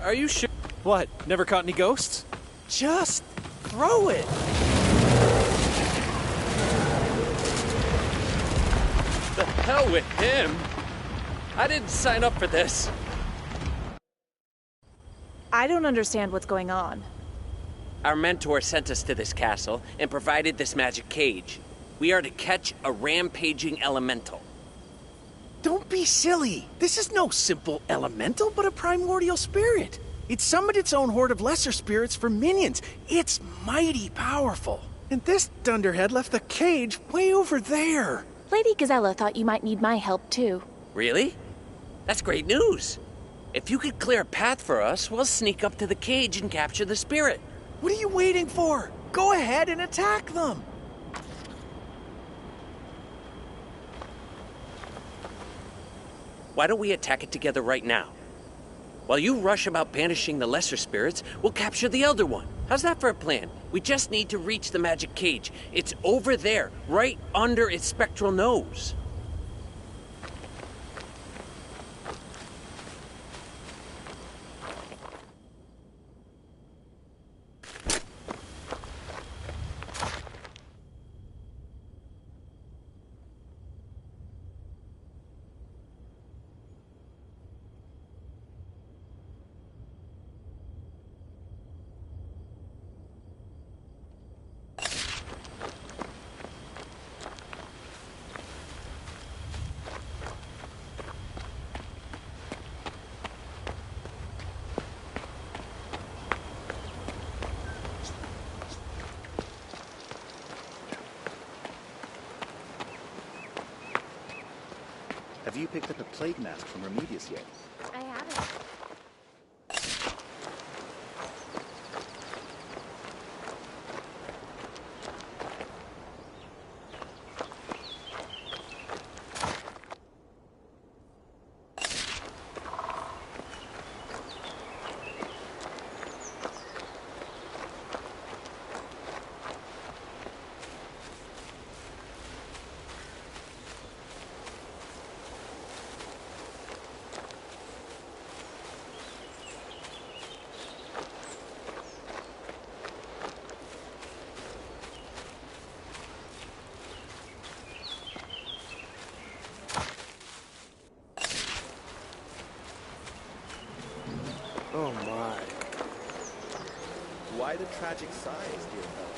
Speaker 2: Are you sure? What, never caught any ghosts? Just throw it! The hell with him! I didn't sign up for this.
Speaker 22: I don't understand what's going on.
Speaker 23: Our mentor sent us to this castle and provided this magic cage. We are to catch a rampaging elemental.
Speaker 1: Don't be silly. This is no simple elemental, but a primordial spirit. It summoned its own horde of lesser spirits for minions. It's mighty powerful. And this dunderhead left the cage way over there.
Speaker 11: Lady Gazella thought you might need my help, too.
Speaker 23: Really? That's great news. If you could clear a path for us, we'll sneak up to the cage and capture the spirit.
Speaker 1: What are you waiting for? Go ahead and attack them.
Speaker 23: Why don't we attack it together right now? While you rush about banishing the lesser spirits, we'll capture the elder one. How's that for a plan? We just need to reach the magic cage. It's over there, right under its spectral nose.
Speaker 7: Have you picked up a plague mask from Remedius yet?
Speaker 3: I haven't.
Speaker 4: Oh my.
Speaker 7: Why the tragic sighs, dear fellow?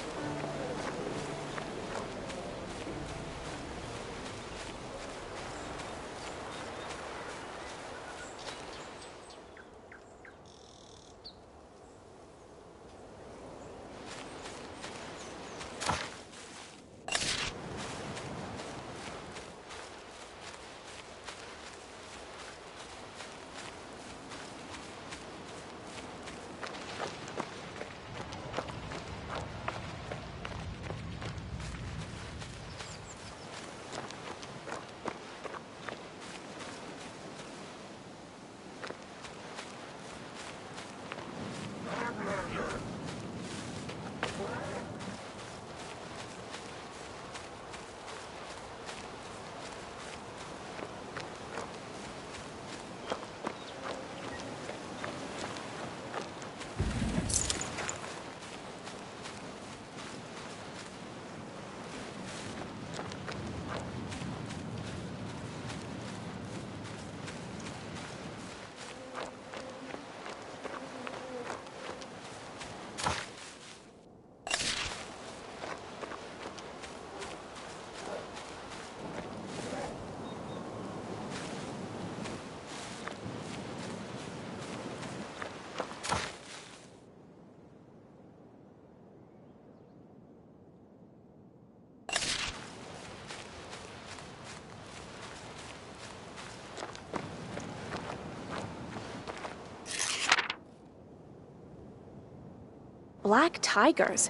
Speaker 11: Black tigers?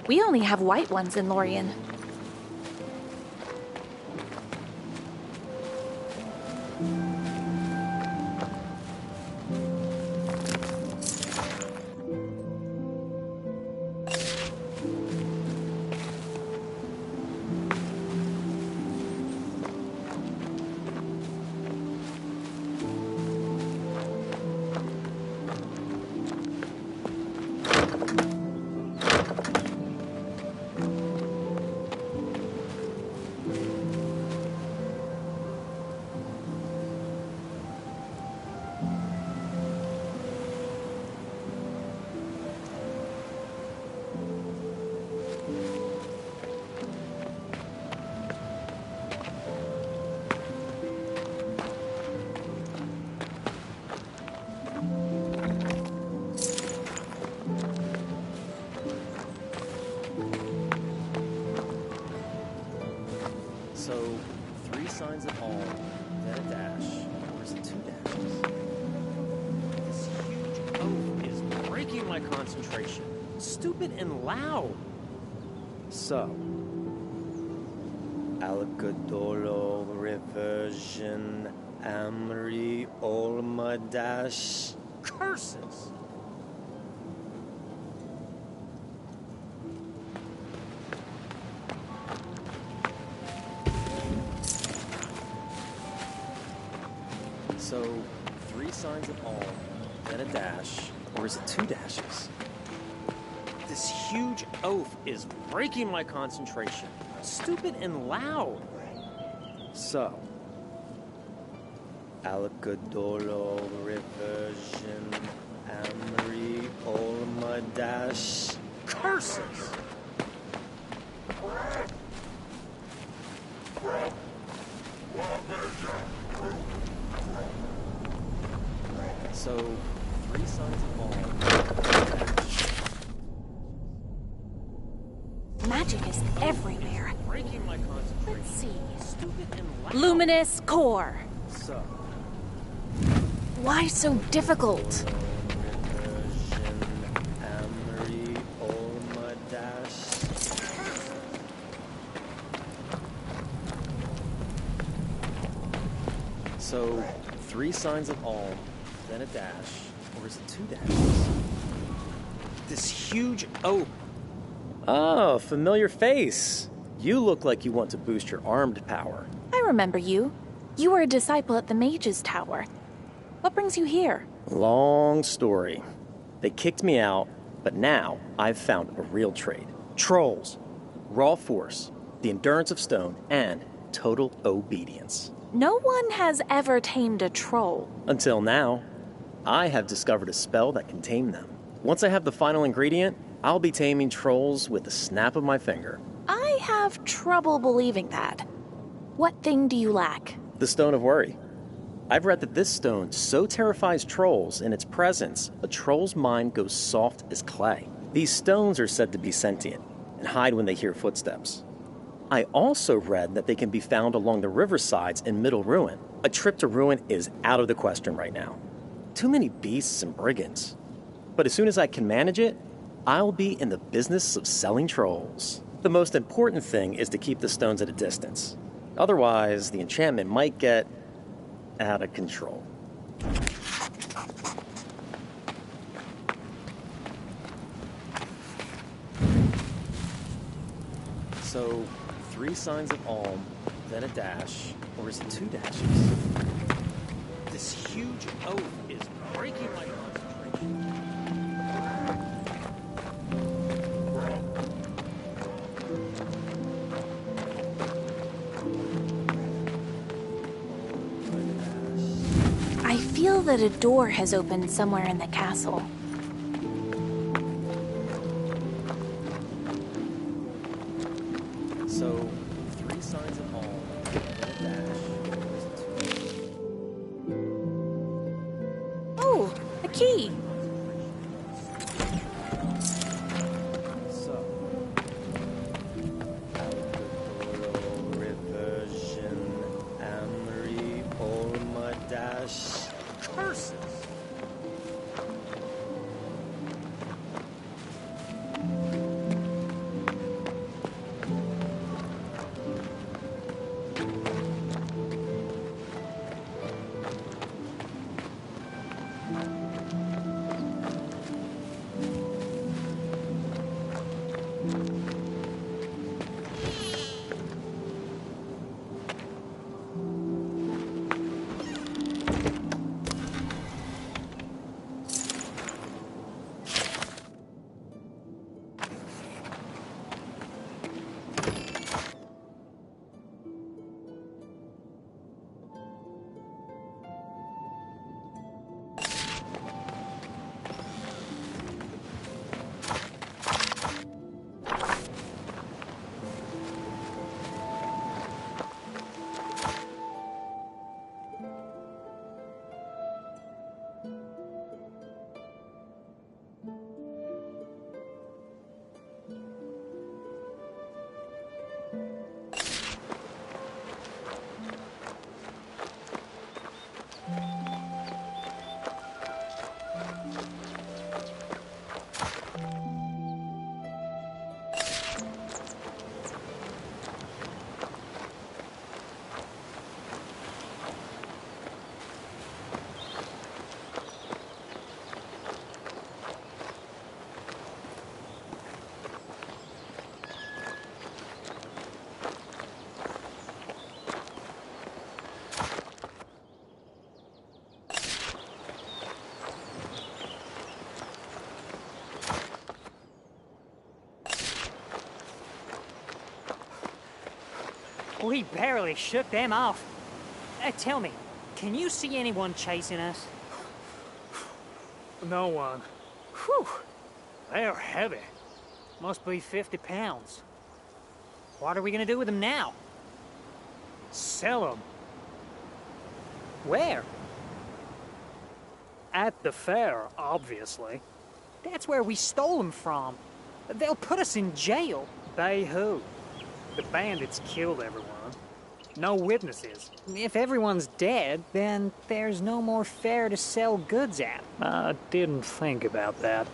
Speaker 11: We only have white ones in Lorien.
Speaker 6: So, 3 signs of all, then a dash, or is it 2 dashes? This huge oath is breaking my concentration. Stupid and loud. So, Alcadolo, reversion, Amri, Olma, dash, curses. So, 3 signs of all, then a dash, or is it 2 dashes? This huge oath is breaking my concentration. Stupid and loud. So, Alcadolo, reversion, Amri, Olma, dash, curses. So, 3 signs of all.
Speaker 11: Magic is everywhere.
Speaker 6: Breaking my concentration.
Speaker 11: Let's see.
Speaker 6: Stupid and loud.
Speaker 11: Luminous core.
Speaker 6: So,
Speaker 11: Why so difficult?
Speaker 6: Amri, Olma, dash. So, 3 signs of all, then a dash, or is it 2 dashes? This huge oak. Oh, familiar face. You look like you want to boost your armed power.
Speaker 11: I remember you. You were a disciple at the Mage's Tower. What brings you here?
Speaker 6: Long story. They kicked me out, but now I've found a real trade. Trolls, raw force, the endurance of stone, and total obedience.
Speaker 11: No one has ever tamed a troll.
Speaker 6: Until now, I have discovered a spell that can tame them. Once I have the final ingredient, I'll be taming trolls with the snap of my finger.
Speaker 11: I have trouble believing that. What thing do you lack?
Speaker 6: The Stone of Worry. I've read that this stone so terrifies trolls in its presence, a troll's mind goes soft as clay. These stones are said to be sentient and hide when they hear footsteps. I also read that they can be found along the riversides in Middle Ruin. A trip to Ruin is out of the question right now. Too many beasts and brigands. But as soon as I can manage it, I'll be in the business of selling trolls. The most important thing is to keep the stones at a distance. Otherwise, the enchantment might get out of control. So, 3 signs of alm, then a dash, or is it 2 dashes? This huge oath is breaking my concentration.
Speaker 11: I feel that a door has opened somewhere in the castle.
Speaker 6: So, 3 signs of alm, then a dash, or is it 2?
Speaker 11: Oh, a key.
Speaker 6: So, Alcadoro, reversion, Amri, Olma, dash, curses.
Speaker 13: We barely shook them off. Tell me, can you see anyone chasing us?
Speaker 16: No one.
Speaker 13: Whew. They're heavy. Must be 50 pounds. What are we gonna do with them now?
Speaker 16: Sell them.
Speaker 13: Where?
Speaker 16: At the fair, obviously.
Speaker 13: That's where we stole them from. They'll put us in jail.
Speaker 16: They who? The bandits killed everyone. No witnesses.
Speaker 13: If everyone's dead, then there's no more fair to sell goods at.
Speaker 16: I didn't think about that.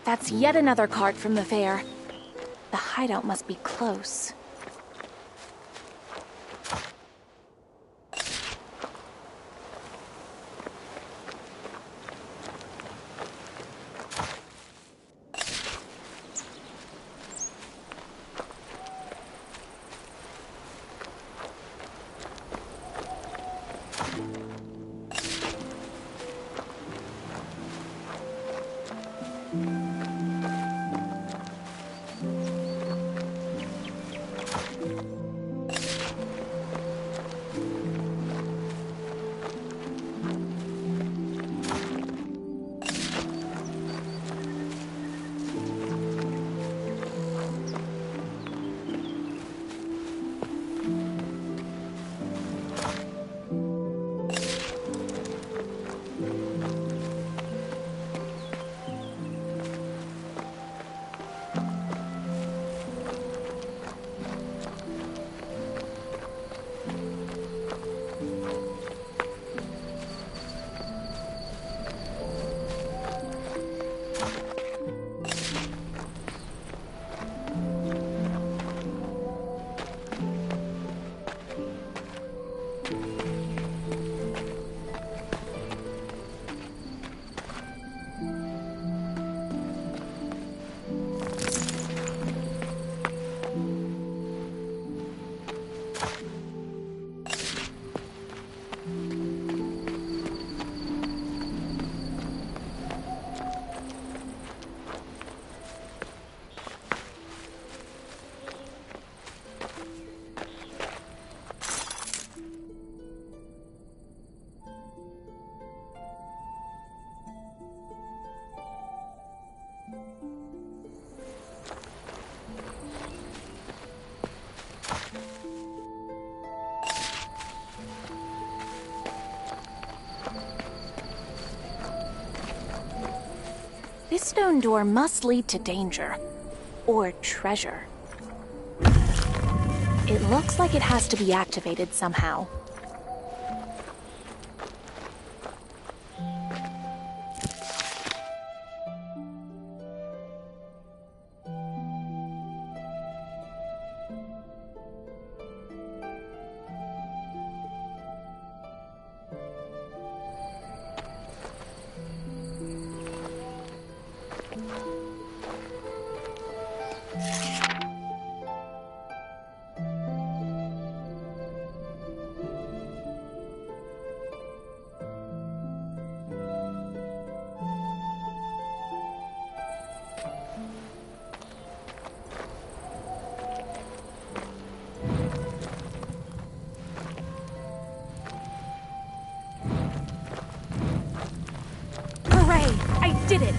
Speaker 11: That's yet another cart from the fair. The hideout must be close. This stone door must lead to danger. Or treasure. It looks like it has to be activated somehow. I did it!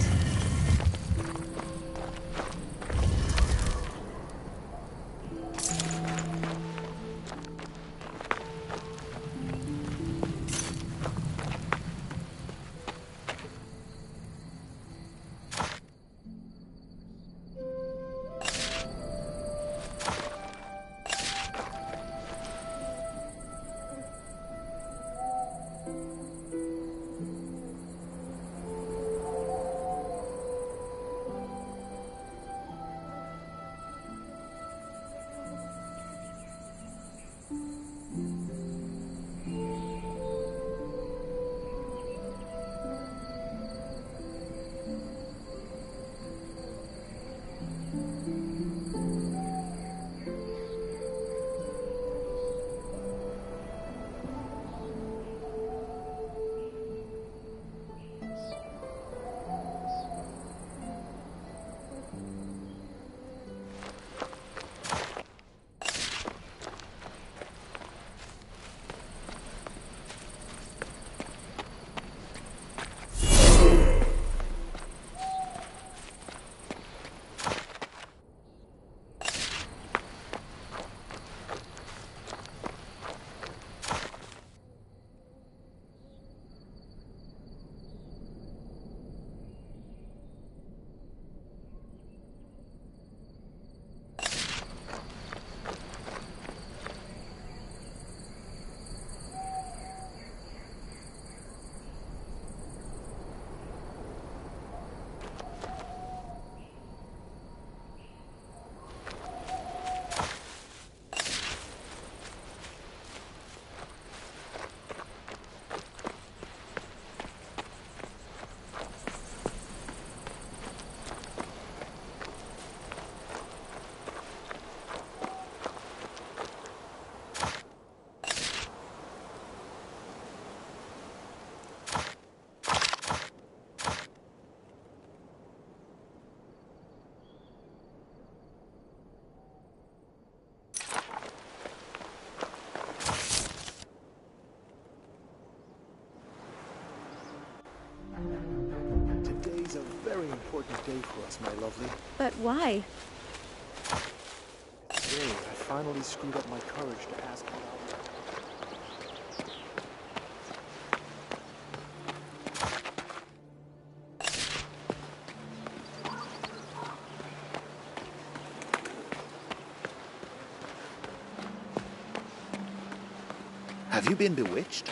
Speaker 4: Today's a very important day for us, my lovely.
Speaker 10: But why?
Speaker 4: Today, I finally screwed up my courage to ask you out.
Speaker 7: Have you been bewitched?